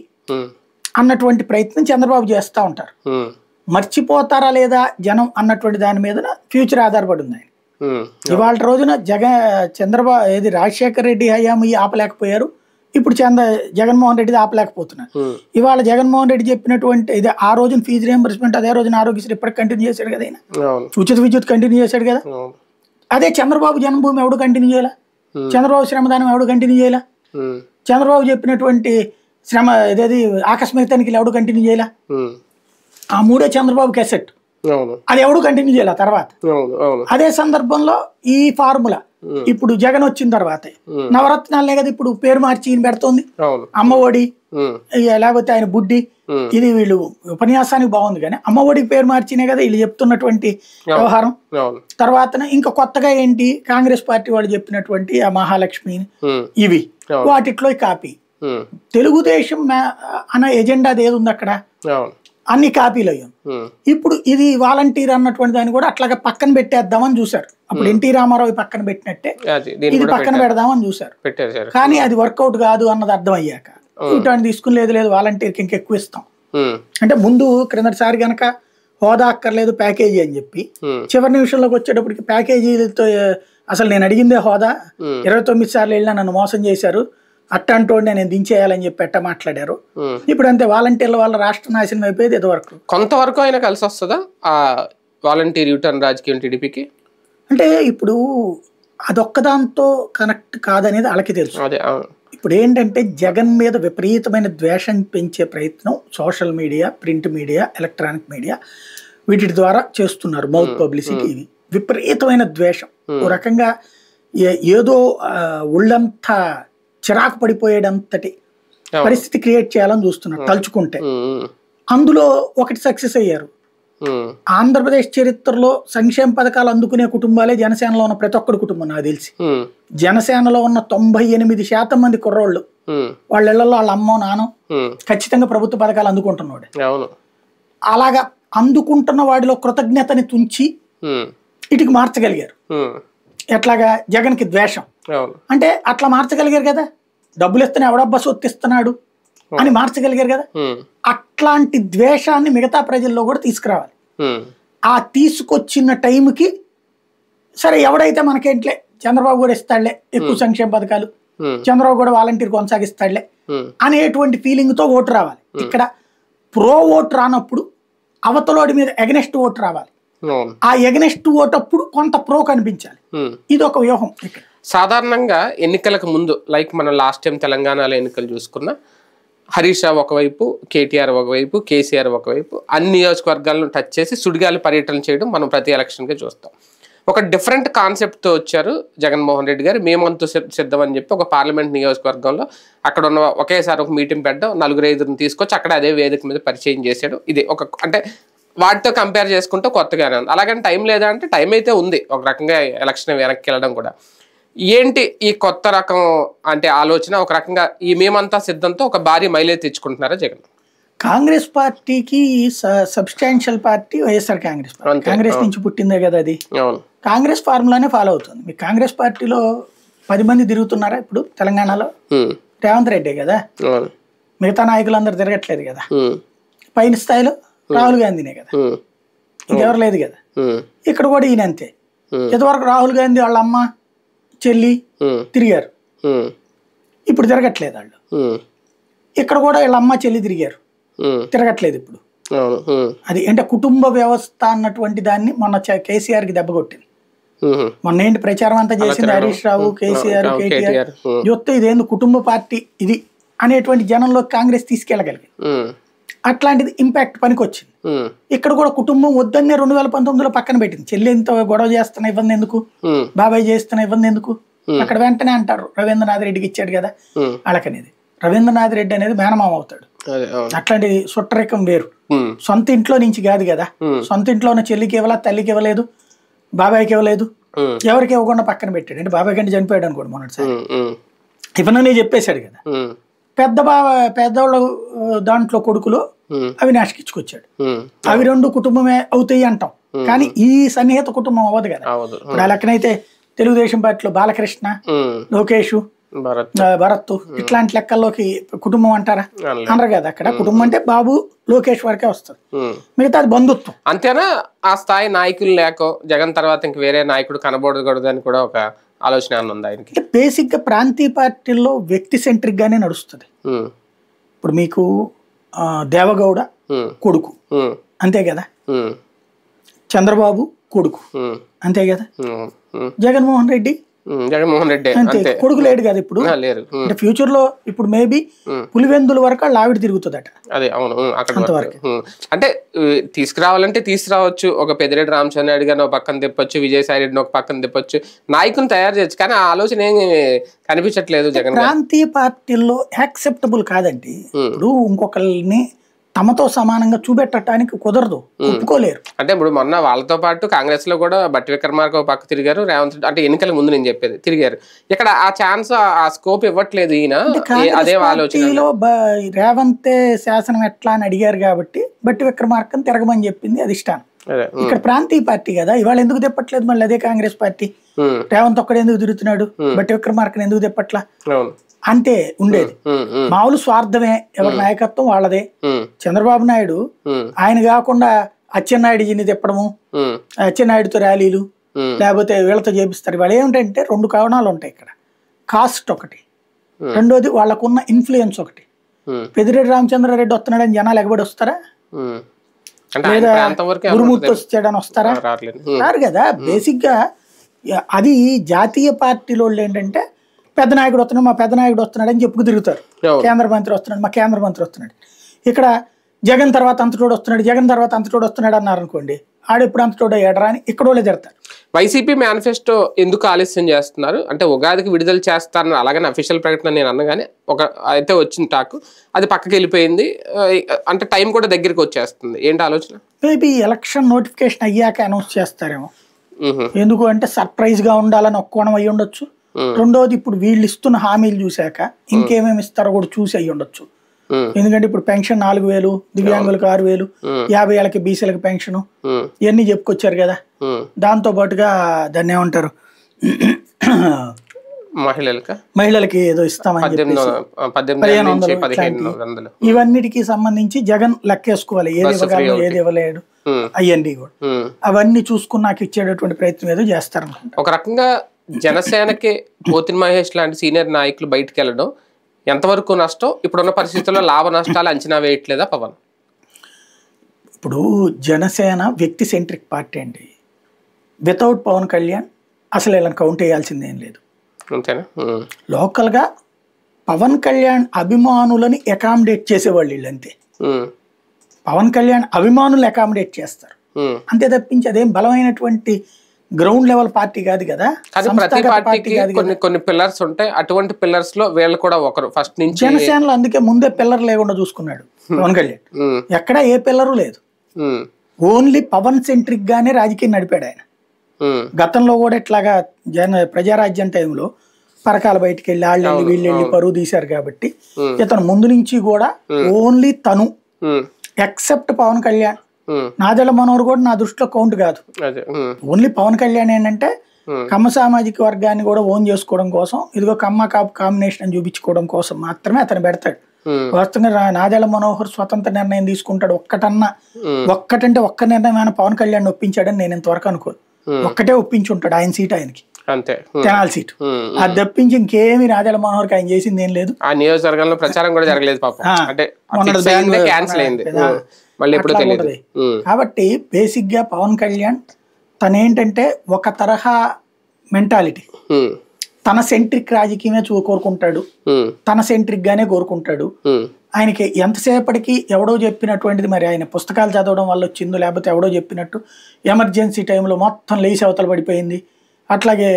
అన్నటువంటి ప్రయత్నం చంద్రబాబు చేస్తూ ఉంటారు. మర్చిపోతారా లేదా జనం అన్నటువంటి దాని మీద ఫ్యూచర్ ఆధారపడి ఉంది. ఇవాళ రోజున చంద్రబాబు ఏది రాజశేఖర రెడ్డి హయాము ఆపలేకపోయారు, ఇప్పుడు జగన్మోహన్ రెడ్డి ఆపలేకపోతున్నారు. ఇవాళ జగన్మోహన్ రెడ్డి చెప్పినటువంటి ఇది ఆ రోజున ఫీజు రియంబర్స్మెంట్, అదే రోజున ఆరోగ్యశ్రీ ఇప్పటికి కంటిన్యూ చేశాడు కదా, ఆయన ఉచిత విద్యుత్ కంటిన్యూ చేశాడు కదా. అదే చంద్రబాబు జన్మభూమి ఎవడు కంటిన్యూ చేయాల, చంద్రబాబు శ్రమదానం ఎవడు కంటిన్యూ చేయాల, చంద్రబాబు చెప్పినటువంటి శ్రమ ఇదేది ఆకస్మిక తనిఖీలు ఎవడు కంటిన్యూ చేయాల. ఆ 3 చంద్రబాబుకి అసెట్, అది ఎవడు కంటిన్యూ చేయాల తర్వాత. అదే సందర్భంలో ఈ ఫార్ములా ఇప్పుడు జగన్ వచ్చిన తర్వాత నవరత్నాలనే కదా ఇప్పుడు పేరు మార్చి ఈయన పెడుతోంది, అమ్మఒడి లేకపోతే ఆయన బుడ్డి, ఇది వీళ్ళు ఉపన్యాసానికి బాగుంది కానీ అమ్మఒడికి పేరు మార్చినే కదా వీళ్ళు చెప్తున్నటువంటి వ్యవహారం. తర్వాత ఇంకా కొత్తగా ఏంటి, కాంగ్రెస్ పార్టీ వాళ్ళు చెప్పినటువంటి ఆ మహాలక్ష్మి ఇవి వాటిట్లో కాపీ. తెలుగుదేశం అన్న ఎజెండా ఏది ఉంది అక్కడ, అన్ని కాపీలు అయ్యాం. ఇప్పుడు ఇది వాలంటీర్ అన్నటువంటి దాన్ని కూడా అట్లాగా పక్కన పెట్టేద్దామని చూసారు. అప్పుడు ఎన్టీ రామారావు పక్కన పెట్టినట్టే ఇది పక్కన పెడదామని చూసారు, కానీ అది వర్కౌట్ కాదు అన్నది అర్థం అయ్యాక ఇటువంటి తీసుకుని లేదు వాలంటీర్కి ఇంకెక్కువ ఇస్తాం అంటే, ముందు క్రిందటిసారి గనక హోదా అక్కర్లేదు ప్యాకేజీ అని చెప్పి చివరి నిమిషంలోకి వచ్చేటప్పటికి ప్యాకేజీలతో అసలు నేను అడిగిందే హోదా, 29 సార్లు వెళ్ళినా నన్ను మోసం చేశారు, అట్టంటోడిని నేను దించేయాలని చెప్పి ఎట్ట మాట్లాడారు. ఇప్పుడు అంతే, వాలంటీర్ల వల్ల రాష్ట్ర నాశనం అయిపోయేది. ఇదివరకు కొంతవరకు అయినా కలిసి వస్తుందా ఆ వాలంటీర్ యూటర్న్ రాజకీయం టీడీపీకి? అంటే ఇప్పుడు అదొక్కదాంతో కనెక్ట్ కాదనేది వాళ్ళకి తెలుసు. ఇప్పుడు ఏంటంటే జగన్ మీద విపరీతమైన ద్వేషం పెంచే ప్రయత్నం social media, print media, electronic media వీటి ద్వారా చేస్తున్నారు. మౌత్ పబ్లిసిటీ, ఇవి విపరీతమైన ద్వేషం. ఓ రకంగా ఏదో ఒళ్ళంతా చిరాకు పడిపోయేటంతటి పరిస్థితి క్రియేట్ చేయాలని చూస్తున్నారు తలుచుకుంటే. అందులో ఒకటి సక్సెస్ అయ్యారు. ఆంధ్రప్రదేశ్ చరిత్రలో సంక్షేమ పథకాలు అందుకునే కుటుంబాలే జనసేనలో ఉన్న ప్రతి ఒక్కరి కుటుంబం నాకు తెలిసి. జనసేనలో ఉన్న 98% మంది కుర్రోళ్ళు వాళ్ళ ఇళ్లలో వాళ్ళ అమ్మో నానో ఖచ్చితంగా ప్రభుత్వ పథకాలు అందుకుంటున్నాడు. అలాగా అందుకుంటున్న వాడిలో కృతజ్ఞతని తుంచి ఇటుకి మార్చగలిగారు. ఎట్లాగా జగన్కి ద్వేషం అంటే అట్లా మార్చగలిగారు కదా, డబ్బులు ఇస్తేనే ఎవడబ్బా సొత్తిస్తున్నాడు అని మార్చగలిగారు కదా. అట్లాంటి ద్వేషాన్ని మిగతా ప్రజల్లో కూడా తీసుకురావాలి. ఆ తీసుకొచ్చిన టైంకి సరే ఎవడైతే మనకేంట్లే చంద్రబాబు కూడా ఇస్తాడులే ఎక్కువ సంక్షేమ పథకాలు, చంద్రబాబు కూడా వాలంటీర్ కొనసాగిస్తాడులే అనేటువంటి ఫీలింగ్ తో ఓటు రావాలి. ఇక్కడ ప్రో ఓటు రానప్పుడు అవతలోడి మీద ఎగనెస్ట్ ఓటు రావాలి. ఆ ఎగనెస్ట్ ఓటు అప్పుడు కొంత ప్రో కనిపించాలి. ఇది ఒక వ్యూహం. సాధారణంగా ఎన్నికలకు ముందు లైక్ మనం లాస్ట్ టైం తెలంగాణలో ఎన్నికలు చూసుకున్న హరీష్ రావు ఒకవైపు, కేటీఆర్ ఒకవైపు, కేసీఆర్ ఒకవైపు, అన్ని నియోజకవర్గాలను టచ్ చేసి సుడిగాలి పర్యటన చేయడం మనం ప్రతి ఎలక్షన్గా చూస్తాం. ఒక డిఫరెంట్ కాన్సెప్ట్తో వచ్చారు జగన్మోహన్ రెడ్డి గారు. మేమంతా సిద్ధం అని చెప్పి ఒక పార్లమెంట్ నియోజకవర్గంలో అక్కడ ఉన్న ఒకేసారి ఒక మీటింగ్ పెట్టడం, 4-5 తీసుకొచ్చి అక్కడ అదే వేదిక మీద పరిచయం చేశాడు. ఇది ఒక అంటే వాటితో కంపేర్ చేసుకుంటే కొత్తగానే ఉంది. అలాగని టైం లేదా అంటే టైం అయితే ఉంది, ఒక రకంగా ఎలక్షన్ వెనక్కి వెళ్ళడం కూడా. ఏంటి ఈ కొత్త రకం అంటే ఆలోచన? ఒక రకంగా ఈ మేమంతా సిద్ధంతో ఒక భారీ మైలేజ్ తెచ్చుకుంటున్నారా జగన్? కాంగ్రెస్ పార్టీకి substantial party YSR Congress party. Congress నుంచి పుట్టిందే కదా అది. కాంగ్రెస్ ఫార్ములానే ఫాలో అవుతుంది. మీ కాంగ్రెస్ పార్టీలో 10 మంది తిరుగుతున్నారా ఇప్పుడు తెలంగాణలో? రేవంత్ రెడ్డే కదా, మిగతా నాయకులందరూ తిరగట్లేదు కదా. పైన స్థాయిలో రాహుల్ గాంధీనే కదా, ఇంకెవరు లేదు కదా. ఇక్కడ కూడా ఈయన అంతే. ఇంతవరకు రాహుల్ గాంధీ వాళ్ళ అమ్మ చెల్లి తిరిగారు, ఇప్పుడు తిరగట్లేదు వాళ్ళు. ఇక్కడ కూడా వీళ్ళ అమ్మ చెల్లి తిరిగారు, తిరగట్లేదు ఇప్పుడు. అది అంటే కుటుంబ వ్యవస్థ అన్నటువంటి దాన్ని మొన్న కేసీఆర్ కి దెబ్బ కొట్టింది. మొన్న ఏంటి ప్రచారం అంతా చేసింది హరీష్ రావు, కేసీఆర్, కేటీఆర్. చూస్తే ఇదేంది కుటుంబ పార్టీ ఇది అనేటువంటి జనంలో కాంగ్రెస్ తీసుకెళ్ళగలిగింది. అట్లాంటిది ఇంపాక్ట్ పనికి వచ్చింది. ఇక్కడ కూడా కుటుంబం వద్దన్నే 2019లో పక్కన పెట్టింది. చెల్లి ఎంత గొడవ చేస్తున్నా ఇబ్బంది ఎందుకు, బాబాయ్ చేస్తున్నా ఇబ్బంది ఎందుకు, అక్కడ వెంటనే అంటారు రవీంద్రనాథ్ రెడ్డికి ఇచ్చాడు కదా వాళ్ళకనేది. రవీంద్రనాథ్ రెడ్డి అనేది మేనమామ అవుతాడు. అట్లాంటి సుట్టరికం వేరు. సొంత ఇంట్లో నుంచి కాదు కదా, సొంత ఇంట్లో ఉన్న చెల్లికి ఇవ్వలేదు, తల్లికి ఇవ్వలేదు, బాబాయ్కి ఇవ్వలేదు, ఎవరికి ఇవ్వకుండా పక్కన పెట్టాడు. అంటే బాబాయ్ కంటే చనిపోయాడు అనుకోండి మొన్నటిసారి, ఇవన్నీ చెప్పేశాడు కదా. పెద్దవాళ్ళ దాంట్లో కొడుకులు అవినాష్కి ఇచ్చుకొచ్చాడు. అవి 2 కుటుంబమే అవుతాయి అంటాం, కానీ ఈ సన్నిహిత కుటుంబం అవ్వదు కదా. ఇప్పుడు ఆ లెక్కనైతే తెలుగుదేశం పార్టీలో బాలకృష్ణ, లోకేష్, భరత్ ఇట్లాంటి లెక్కల్లోకి కుటుంబం అంటారా? అనరు కదా. అక్కడ కుటుంబం అంటే బాబు లోకేష్ వరకే వస్తుంది, మిగతా అది బంధుత్వం. అంతేనా? ఆ స్థాయి నాయకులు లేక జగన్ తర్వాత ఇంక వేరే నాయకుడు కనబడకూడదు అని కూడా ఒక ఆలోచన ఉంది ఆయనకి. బేసిక్ గా ప్రాంతీయ పార్టీల్లో వ్యక్తి సెంట్రిక్ గానే నడుస్తుంది. ఇప్పుడు మీకు దేవగౌడ కొడుకు అంతే కదా, చంద్రబాబు కొడుకు అంతే కదా, జగన్మోహన్ రెడ్డి అంతే కొడుకు లేడు కదా ఇప్పుడు. అంటే ఫ్యూచర్ లో ఇప్పుడు మేబీ పులివెందుల వరకు వాళ్ళు ఆవిడ తిరుగుతుందట. అదే అవును, అంతవరకు. అంటే తీసుకురావాలంటే తీసుకురావచ్చు, ఒక పెద్దిరెడ్డి రామచంద్ర నాయుడు గారిని ఒక పక్కన తిప్పొచ్చు, విజయసాయి రెడ్డిని ఒక పక్కన తిప్పొచ్చు, నాయకుని తయారు చేయొచ్చు, కానీ ఆ ఆలోచన ఏం కనిపించట్లేదు జగన్. ప్రాంతీయ పార్టీల్లో యాక్సెప్టబుల్ కాదండి. ఇప్పుడు ఇంకొకరిని తమతో సమానంగా చూపెట్టడానికి కుదరదు, ఒప్పుకోలేరు. అంటే ఇప్పుడు మొన్న వాళ్ళతో పాటు కాంగ్రెస్ లో కూడా బట్టి విక్రమార్క పక్క తిరిగారు, రేవంత్ రెడ్డి అంటే ఎన్నికల ముందు నేను చెప్పేది తిరిగారు. ఇక్కడ ఆ ఛాన్స్ ఆ స్కోప్ ఇవ్వట్లేదు ఈయన. అదే ఆలోచన. రేవంతే శాసనం ఎట్లా అని అడిగారు కాబట్టి బట్టి విక్రమార్కని తిరగమని చెప్పింది అధిష్టానం. ఇక్కడ ప్రాంతీయ పార్టీ కదా, ఇవాళ ఎందుకు తిప్పట్లేదు మళ్ళీ అదే కాంగ్రెస్ పార్టీ? రేవంత్ ఒక్కడు ఎందుకు తిరుగుతున్నాడు, బట్టి విక్రమార్కని ఎందుకు తిప్పట్లా? అంతే ఉండేది. మామూలు స్వార్థమే, ఎవరి నాయకత్వం వాళ్ళదే. చంద్రబాబు నాయుడు ఆయన కాకుండా అచ్చెన్నాయుడిని తిప్పడము, అచ్చెన్నాయుడితో ర్యాలీలు, లేకపోతే వీళ్ళతో చేపిస్తారు. వాళ్ళు ఏమిటంటే 2 కారణాలు ఉంటాయి ఇక్కడ. కాస్ట్ ఒకటి, రెండోది వాళ్ళకున్న ఇన్ఫ్లుయెన్స్ ఒకటి. పెద్దిరెడ్డి రామచంద్రారెడ్డి వస్తున్నాడని జనాలు ఎగబడి వస్తారా, లేదా గురుమూర్తి వచ్చాడని వస్తారా? రారు కదా. బేసిక్ గా అది జాతీయ పార్టీలో ఏంటంటే పెద్ద నాయకుడు వస్తున్నాడు, మా పెద్ద నాయకుడు వస్తున్నాడు అని చెప్పుకు తిరుగుతారు. కేంద్ర మంత్రి వస్తున్నాడు, మా కేంద్ర మంత్రి వస్తున్నాడు. ఇక్కడ జగన్ తర్వాత అంతటోడు వస్తున్నాడు, జగన్ తర్వాత అంతటోడు వస్తున్నాడు అన్నారు అనుకోండి, ఆడెప్పుడు అంతటోడు ఎడరా అని ఇక్కడ వాళ్ళే తిడతారు. వైసీపీ మేనిఫెస్టో ఎందుకు ఆలస్యం చేస్తున్నారు అంటే ఉగాదికి విడుదల చేస్తారని అలాగని అఫీషియల్ ప్రకటన నేను అన్నగానే ఒక అయితే వచ్చిన టాక్, అది పక్కకి వెళ్ళిపోయింది. అంటే టైం కూడా దగ్గరికి వచ్చేస్తుంది. ఏంటి ఆలోచన? మేబీ ఎలక్షన్ నోటిఫికేషన్ అయ్యాక అనౌన్స్ చేస్తారేమో. ఎందుకు అంటే సర్ప్రైజ్ గా ఉండాలని ఒక కోణం అయ్యి ఉండొచ్చు. రెండోది ఇప్పుడు వీళ్ళు ఇస్తున్న హామీలు చూశాక ఇంకేమేమి ఇస్తారో కూడా చూసి అయ్యి ఉండొచ్చు. ఎందుకంటే ఇప్పుడు పెన్షన్ 4,000, దివ్యాంగులకు 6,000, 50 ఏళ్ళకి బీసీలకు పెన్షన్, ఇవన్నీ చెప్పుకొచ్చారు కదా. దాంతో పాటుగా దాన్ని ఏమంటారు, మహిళలకి ఏదో ఇస్తామని చెప్పేసి 1,500. ఇవన్నిటికి సంబంధించి జగన్ లెక్కేసుకోవాలి, ఏది ఇవ్వగలరు ఏది ఇవ్వలేడు అవన్నీ కూడా. అవన్నీ చూసుకున్నాక ఇచ్చేటటువంటి ప్రయత్నం ఏదో చేస్తారనుకుంటా. ఒక రకంగా జనసేనకి పోతిన్ మహేష్ లాంటి సీనియర్ నాయకులు బయటకు వెళ్ళడం ఎంతవరకు నష్టం? ఇప్పుడున్న పరిస్థితుల్లో లాభ నష్టాలు అంచనా వేయట్లేదా పవన్? ఇప్పుడు జనసేన వ్యక్తి సెంట్రిక్ పార్టీ అండి. వితౌట్ పవన్ కళ్యాణ్ అసలు వీళ్ళని కౌంట్ వేయాల్సిందేం లేదు. అంతేనా? లోకల్గా పవన్ కళ్యాణ్ అభిమానులని అకామిడేట్ చేసేవాళ్ళు వీళ్ళు అంతే. పవన్ కళ్యాణ్ అభిమానులు అకామిడేట్ చేస్తారు అంతే తప్పించి అదేం బలమైనటువంటి గ్రౌండ్ లెవెల్ పార్టీ కాదు కదా, కానీ ప్రతి పార్టీకి కొన్ని పిల్లర్స్ ఉంటాయి. అటువంటి పిల్లర్స్ లో వీళ్ళు కూడా ఒకరు ఫస్ట్ నుంచి. జనసేనలో అందుకే ముందే పిల్లర్ లేకుండా చూసుకున్నాడు పవన్ కళ్యాణ్. ఎక్కడ ఏ పిల్లరు లేదు, ఓన్లీ పవన్ సెంట్రిక్ గానే రాజకీయం నడిపాడు ఆయన. గతంలో కూడా ఇట్లాగా ప్రజారాజ్యం టైంలో పరకాల బయటికి వెళ్ళి వాళ్ళు వెళ్ళి వీళ్ళు వెళ్ళి పరువు తీశారు కాబట్టి ఇతను ముందు నుంచి కూడా ఓన్లీ తను ఎక్సెప్ట్ పవన్ కళ్యాణ్. నాదెళ్ల మనోహర్ కూడా నా దృష్టిలో కౌంట్ కాదు. ఓన్లీ పవన్ కళ్యాణ్ ఏంటంటే కమ్మ సామాజిక వర్గాన్ని కూడా ఓన్ చేసుకోవడం కోసం, ఇదిగో కమ్మ కాపు కాంబినేషన్ అని చూపించుకోవడం కోసం మాత్రమే అతను పెడతాడు. వాస్తవంగా నాదెళ్ల మనోహర్ స్వతంత్ర నిర్ణయం తీసుకుంటాడు ఒక్కటంటే ఒక్క నిర్ణయం ఆయన పవన్ కళ్యాణ్ ఒప్పించాడని నేను ఇంతవరకు అనుకోను. ఒక్కటే ఒప్పించి ఉంటాడు ఆయన సీట్ ఆయనకి, తెనాలి సీటు. అది తప్పించి ఇంకేమి నాదెళ్ల మనోహర్కి ఆయన చేసింది ఏం లేదు. ఆ నియోజకవర్గంలో ప్రచారం కూడా జరగలేదు కాబట్టి బేసిక్ గా పవన్ కళ్యాణ్ తనేంటంటే ఒక తరహా మెంటాలిటీ, తన సెంట్రిక్ రాజకీయమే కోరుకుంటాడు, తన సెంట్రిక్ గానే కోరుకుంటాడు. ఆయనకి ఎంతసేపటికి ఎవడో చెప్పినటువంటిది, మరి ఆయన పుస్తకాలు చదవడం వల్ల వచ్చిందో లేకపోతే ఎవడో చెప్పినట్టు ఎమర్జెన్సీ టైంలో మొత్తం లేచి అవతల పడిపోయింది, అట్లాగే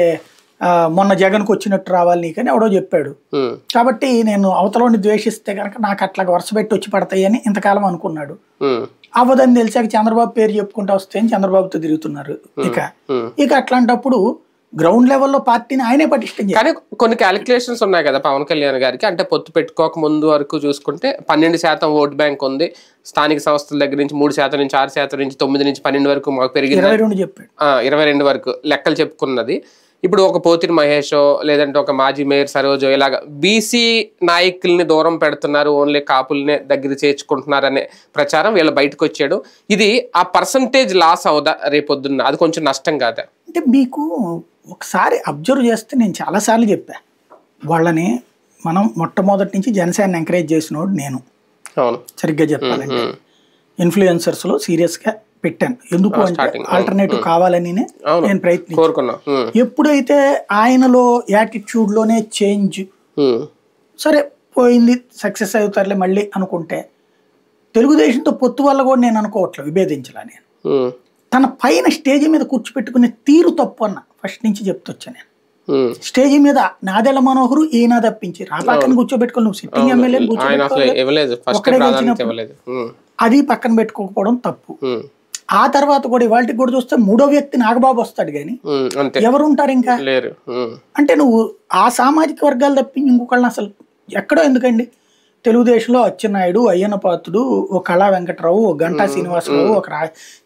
మొన్న జగన్కి వచ్చినట్టు రావాలి నీకని ఎవడో చెప్పాడు. కాబట్టి నేను అవతలని ద్వేషిస్తే కనుక నాకు అట్లాగా వరుస పెట్టి వచ్చి పడతాయి అని ఇంతకాలం అనుకున్నాడు. అవ్వదని తెలిసాక చంద్రబాబు పేరు చెప్పుకుంటూ వస్తాయని చంద్రబాబుతో తిరుగుతున్నారు. ఇక అట్లాంటప్పుడు గ్రౌండ్ లెవెల్లో పార్టీని ఆయనే పటిష్టం. కానీ కొన్ని క్యాలిక్యులేషన్స్ ఉన్నాయి కదా పవన్ కళ్యాణ్ గారికి. అంటే పొత్తు పెట్టుకోక ముందు వరకు చూసుకుంటే 12% ఓట్ బ్యాంక్ ఉంది, స్థానిక సంస్థల దగ్గర నుంచి 3% నుంచి 6% నుంచి 9 నుంచి 12 వరకు మాకు పెరిగింది, 22 వరకు లెక్కలు చెప్పుకున్నది. ఇప్పుడు ఒక పోతిరి మహేషో లేదంటే ఒక మాజీ మేయర్ సరోజో ఇలాగ బీసీ నాయకుల్ని దూరం పెడుతున్నారు, ఓన్లీ కాపుల్నే దగ్గర చేర్చుకుంటున్నారు అనే ప్రచారం వీళ్ళ బయటకు వచ్చాడు. ఇది ఆ పర్సంటేజ్ లాస్ అవుదా రేపొద్దున్న? అది కొంచెం నష్టం కాదా? అంటే మీకు ఒకసారి అబ్జర్వ్ చేస్తే నేను చాలాసార్లు చెప్పా, వాళ్ళని మనం మొట్టమొదటి నుంచి జనసేన ఎంకరేజ్ చేసినోడు నేను. సరిగ్గా చెప్పాలంటే ఇన్ఫ్లుయెన్సర్స్ లో సీరియస్ గా పెట్టాను. ఎందుకు అంటే ఆల్టర్నేటివ్ కావాలని నేను ప్రయత్నించాను. ఎప్పుడైతే ఆయనలో యాటిట్యూడ్ లోనే చేంజ్, సరే పోయింది సక్సెస్ అవుతారులే మళ్ళీ అనుకుంటే, తెలుగుదేశంతో పొత్తు వల్ల కూడా నేను అనుకోవట్లేదు విభేదించలా. నేను తన పైన స్టేజ్ మీద కూర్చోపెట్టుకునే తీరు తప్పు అన్న ఫస్ట్ నుంచి చెప్తొచ్చా. నేను స్టేజ్ మీద నాదెళ్ల మనోహరు ఈయన తప్పించి రాపాకని కూర్చోబెట్టుకుని నువ్వు సిట్టింగ్ ఎమ్మెల్యే అది పక్కన పెట్టుకోకపోవడం తప్పు. ఆ తర్వాత కూడా ఇవాళకి కూడా చూస్తే మూడో వ్యక్తి నాగబాబు వస్తాడు కానీ ఎవరు ఉంటారు ఇంకా? అంటే నువ్వు ఆ సామాజిక వర్గాలు తప్పించి ఇంకొకళ్ళని అసలు ఎక్కడో ఎందుకండి? తెలుగుదేశంలో అచ్చెన్నాయుడు, అయ్యన్న పాత్రుడు, ఒక కళా వెంకటరావు, ఒక గంటా శ్రీనివాసరావు, ఒక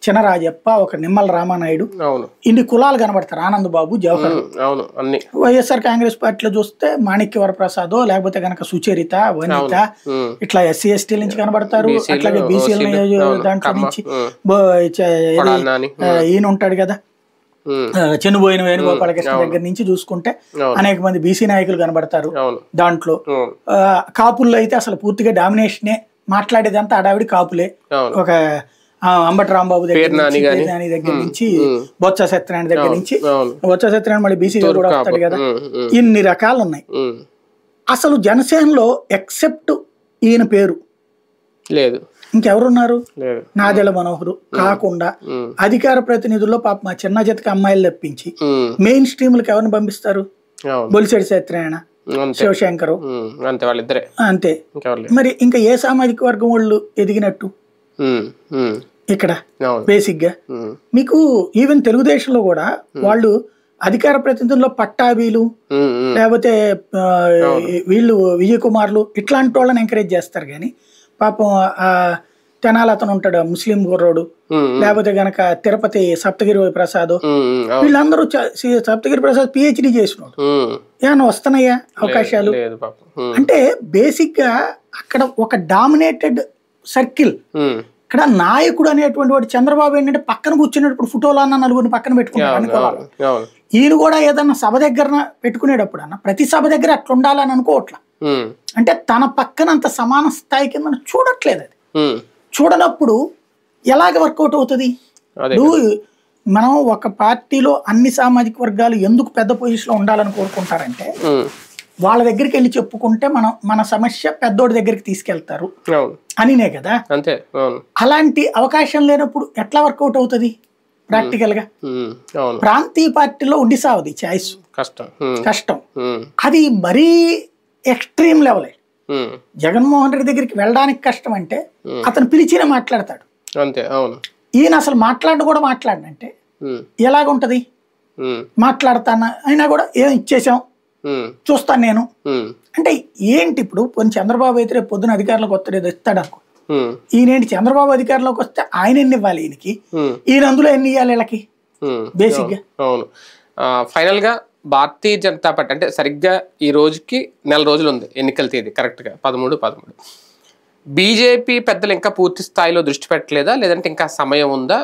చినరాజప్ప, ఒక నిమ్మల రామానాయుడు, ఇన్ని కులాలు కనబడతారు. ఆనంద్ బాబు, జవహర్. వైఎస్ఆర్ కాంగ్రెస్ పార్టీలో చూస్తే మాణిక్య వరప్రసాద్, లేకపోతే కనుక సుచరిత, వనిత, ఇట్లా ఎస్సీ ఎస్టీల నుంచి కనబడతారు. అట్లాగే బీసీల దాంట్లో నుంచి ఈయన ఉంటాడు కదా, చెన్నుబోయిన వేణుగోపాలకృష్ణ దగ్గర నుంచి చూసుకుంటే అనేక మంది బీసీ నాయకులు కనబడతారు. దాంట్లో కాపుల్లో అయితే అసలు పూర్తిగా డామినేషనే, మాట్లాడేదంతా ఆడావిడి కాపులే. ఒక అంబటి రాంబాబు దగ్గర నుంచి బొత్స సత్యనారాయణ దగ్గర నుంచి, బొత్స సత్యనారాయణ మళ్ళీ బీసీ కూడా వస్తాడు కదా. ఇన్ని రకాలు ఉన్నాయి. అసలు జనసేనలో ఎక్సెప్ట్ ఈయన పేరు లేదు, ఇంకెవరున్నారు? నాదెళ్ల మనోహరు కాకుండా అధికార ప్రతినిధుల్లో పాప మా చిన్న జతక అమ్మాయిలు తప్పించి మెయిన్ స్ట్రీమ్లకు ఎవరిని పంపిస్తారు? బొలిశెట్టి సత్యనారాయణ, శివశంకరు, అంతే. మరి ఇంకా ఏ సామాజిక వర్గం వాళ్ళు ఎదిగినట్టు ఇక్కడ? బేసిక్ గా మీకు ఈవెన్ తెలుగుదేశంలో కూడా వాళ్ళు అధికార ప్రతినిధుల్లో పట్టాభీలు, లేకపోతే వీళ్ళు విజయ్ కుమార్లు, ఇట్లాంటి వాళ్ళని ఎంకరేజ్ చేస్తారు. కానీ పాపం తెనాలి అతను ఉంటాడు ముస్లిం కుర్రోడు, లేకపోతే గనక తిరుపతి సప్తగిరి ప్రసాద్, వీళ్ళందరూ సప్తగిరి ప్రసాద్ పిహెచ్డి చేసినాడు. ఏమన్నా వస్తున్నాయా అవకాశాలు? అంటే బేసిక్ గా అక్కడ ఒక డామినేటెడ్ సర్కిల్. ఇక్కడ నాయకుడు అనేటువంటి వాడు చంద్రబాబు ఏంటంటే పక్కన కూర్చునేటప్పుడు ఫోటోలు అన్న నలుగురిని పక్కన పెట్టుకున్నాడు అనుకోవాలి. ఈయన కూడా ఏదన్నా సభ దగ్గర పెట్టుకునేటప్పుడు అన్న ప్రతి సభ దగ్గర అట్లా ఉండాలని అనుకోవట్లా. అంటే తన పక్కన అంత సమాన స్థాయి కింద చూడట్లేదు. అది చూడనప్పుడు ఎలాగ వర్కౌట్ అవుతుంది? మనం ఒక పార్టీలో అన్ని సామాజిక వర్గాలు ఎందుకు పెద్ద పొజిషన్లో ఉండాలని కోరుకుంటారంటే, వాళ్ళ దగ్గరికి వెళ్ళి చెప్పుకుంటే మన సమస్య పెద్దోడి దగ్గరికి తీసుకెళ్తారు అనినే కదా. అలాంటి అవకాశం లేనప్పుడు ఎట్లా వర్కౌట్ అవుతుంది? ప్రాక్టికల్ గా. ప్రాంతీయ పార్టీలో ఉండి సావది చాయిస్ కష్టం. అది మరీ ఎక్స్ట్రీమ్ లెవెల్. జగన్మోహన్ రెడ్డి దగ్గరికి వెళ్ళడానికి కష్టం అంటే అతను పిలిచినా మాట్లాడతాడు. ఈయన అసలు మాట్లాడంటే ఎలాగుంటది? మాట్లాడతాను అయినా కూడా ఏం ఇచ్చేసాం చూస్తాను నేను అంటే ఏంటి? ఇప్పుడు కొన్ని చంద్రబాబు అయితే రేపు పొద్దున అధికారంలోకి వస్తాడు, ఏదో ఇస్తాడు అనుకో. ఈయనేంటి చంద్రబాబు అధికారంలోకి వస్తే ఆయన ఎన్ని ఇవ్వాలి ఈయనకి, ఈయన అందులో ఎన్ని ఇవ్వాలి వీళ్ళకి బేసిక్ గా. అవును. ఫైనల్ గా భారతీయ జనతా పార్టీ అంటే సరిగ్గా ఈ రోజుకి 4 రోజులు ఉంది ఎన్నికల తేదీ, కరెక్ట్ గా 13. బీజేపీ పెద్దలు ఇంకా పూర్తి స్థాయిలో దృష్టి పెట్టలేదా, లేదంటే ఇంకా సమయం ఉందా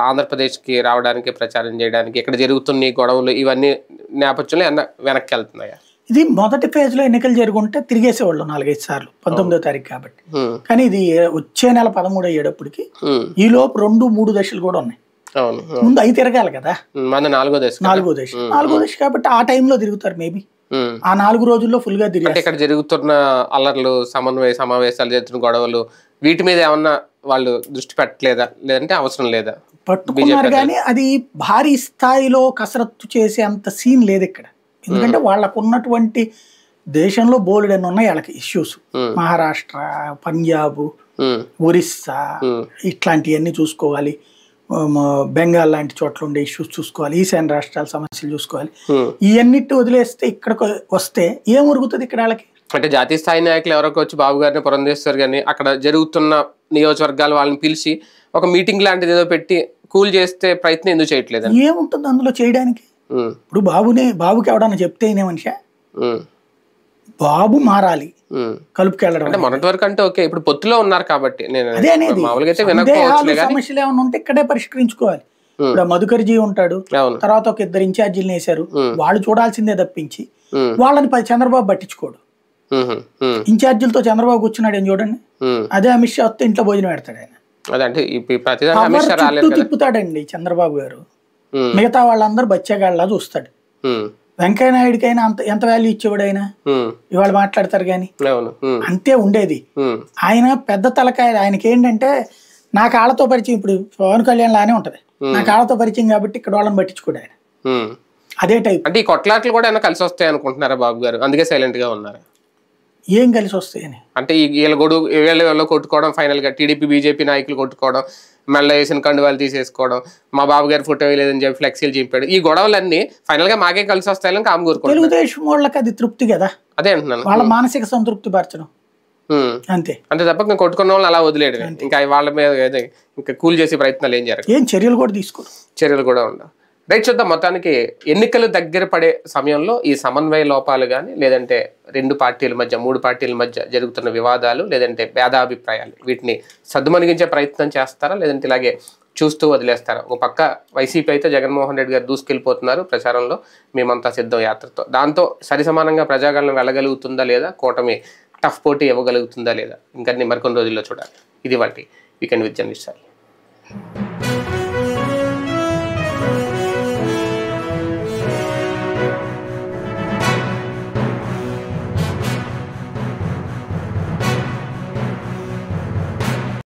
ఆంధ్రప్రదేశ్కి రావడానికి, ప్రచారం చేయడానికి? ఇక్కడ జరుగుతున్న గొడవలు ఇవన్నీ నేపథ్యంలో వెనక్కి వెళ్తున్నాయా? ఇది మొదటి ఫేజ్ లో ఎన్నికలు జరుగుంటే తిరిగేసేవాళ్ళు 4-5 సార్లు 19వ తారీఖు కాబట్టి. కానీ ఇది వచ్చే నెల 13 అయ్యేటప్పటికి ఈ లోపు 2-3 దశలు కూడా ఉన్నాయి. ముందు అవి తిరగాలి కదా, 4వ దశ కాబట్టి ఆ టైంలో తిరుగుతారు మేబీ. ఆ 4 రోజుల్లో ఫుల్ గా తిరిగి ఇక్కడ జరుగుతున్న అల్లర్లు, సమావేశాలు జరుగుతున్న గొడవలు వీటి మీద ఏమన్నా వాళ్ళు దృష్టి పెట్టలేదా, లేదంటే అవసరం లేదా? పట్టుకున్నారు కానీ అది భారీ స్థాయిలో కసరత్తు చేసే అంత సీన్ లేదు ఇక్కడ. ఎందుకంటే వాళ్ళకు ఉన్నటువంటి దేశంలో బోలెడన్ని ఉన్నాయి వాళ్ళకి ఇష్యూస్. మహారాష్ట్ర, పంజాబ్, ఒరిస్సా ఇట్లాంటివన్నీ చూసుకోవాలి, బెంగాల్ లాంటి చోట్ల ఉండే ఇష్యూస్ చూసుకోవాలి, ఈశాన్య రాష్ట్రాల సమస్యలు చూసుకోవాలి. ఇవన్నిటి వదిలేస్తే ఇక్కడికి వస్తే ఏం ఉరుగుతుంది ఇక్కడ వాళ్ళకి? అంటే జాతీయ స్థాయి నాయకులు ఎవరికి వచ్చి బాబు గారిని పురంధేశ్వర్ గారిని అక్కడ జరుగుతున్న నియోజకవర్గాలు వాళ్ళని పిలిచి ఒక మీటింగ్ లాంటిది ఏదో పెట్టి కూల్ చేస్తే ప్రయత్నం ఎందుకు చేయట్లేదు? ఏముంటుంది అందులో చేయడానికి? ఇప్పుడు బాబుకి ఎవడన్నా చెప్తే ఇనే మనిషి? బాబు మారాలి, కలుపుకెళ్ళడం. అంటే మొన్నటి వరకు అంటే ఓకే, ఇప్పుడు పొత్తులో ఉన్నారు కాబట్టి సమస్యలు ఏమైనా ఉంటే ఇక్కడే పరిష్కరించుకోవాలి. ఇప్పుడు మధుకర్జీ ఉంటాడు, తర్వాత ఒక 2 ఇన్ఛార్జీలు వేశారు, వాళ్ళు చూడాల్సిందే తప్పించి వాళ్ళని చంద్రబాబు పట్టించుకోడు. ఇన్ఛార్జీలతో చంద్రబాబు కూర్చున్నాడు ఏం చూడండి. అదే అమిత్ షా వస్తే ఇంట్లో భోజనం పెడతాడు ఆయన, తిప్పుతాడండి చంద్రబాబు గారు. మిగతా వాళ్ళందరూ బచ్చాగాళ్ళ చూస్తాడు. వెంకయ్య నాయుడికైనా ఎంత వాల్యూ ఇచ్చేవాడు ఆయన, ఇవాళ మాట్లాడతారు కానీ అంతే ఉండేది. ఆయన పెద్ద తలకాయ. ఆయనకి ఏంటంటే నా కాళ్ళతో పరిచయం, ఇప్పుడు పవన్ కళ్యాణ్ లానే ఉంటది, నా కాళ్ళతో పరిచయం కాబట్టి ఇక్కడ వాళ్ళని పట్టించుకోడు ఆయన. అదే టైప్. అంటే ఈ కొట్లాట్లు కూడా ఏమైనా కలిసి వస్తాయి అనుకుంటున్నారా బాబు గారు? అందుకే సైలెంట్ గా ఉన్నారు. ఏం కలిసి వస్తాయని అంటే వీళ్ళ కొట్టుకోవడం, ఫైనల్ గా టీడీపీ బీజేపీ నాయకులు కొట్టుకోవడం, మెల్ల వేసిన కండువాలు తీసేసుకోవడం, మా బాబు గారు ఫోటో వేయలేదని చెప్పి ఫ్లెక్సీలు చింపాడు, ఈ గొడవలన్నీ ఫైనల్ గా మాకే కలిసి వస్తాయని కామ్ కోరుకోండి. తెలుగుదేశం వాళ్ళకి అది తృప్తి కదా, అదే అంటున్నాను, వాళ్ళ మానసిక సంతృప్తి పరచడం అంతే. అంతే తప్ప కొట్టుకున్న వాళ్ళని అలా వదిలేడు, ఇంకా వాళ్ళ మీద ఇంకా కూల్ చేసే ప్రయత్నాలు ఏం జరగదు, ఏం చర్యలు కూడా తీసుకోరు, చర్యలు కూడా ఉండవు. రైట్, చూద్దాం. మొత్తానికి ఎన్నికలు దగ్గర పడే సమయంలో ఈ సమన్వయ లోపాలు కానీ, లేదంటే 2 పార్టీల మధ్య 3 పార్టీల మధ్య జరుగుతున్న వివాదాలు, లేదంటే భేదాభిప్రాయాలు, వీటిని సద్దుమణిగించే ప్రయత్నం చేస్తారా, లేదంటే ఇలాగే చూస్తూ వదిలేస్తారా? ఒక పక్క వైసీపీ అయితే జగన్మోహన్ రెడ్డి గారు దూసుకెళ్ళిపోతున్నారు ప్రచారంలో, మేమంతా సిద్ధం యాత్రతో, దాంతో సరిసమానంగా ప్రజాగణన వెళ్ళగలుగుతుందా లేదా, కూటమి టఫ్ పోటీ ఇవ్వగలుగుతుందా లేదా, ఇంకా మరికొన్ని రోజుల్లో చూడాలి. ఇది వాటి వీకెండ్ విత్ జర్నలిస్ట్ సాయి.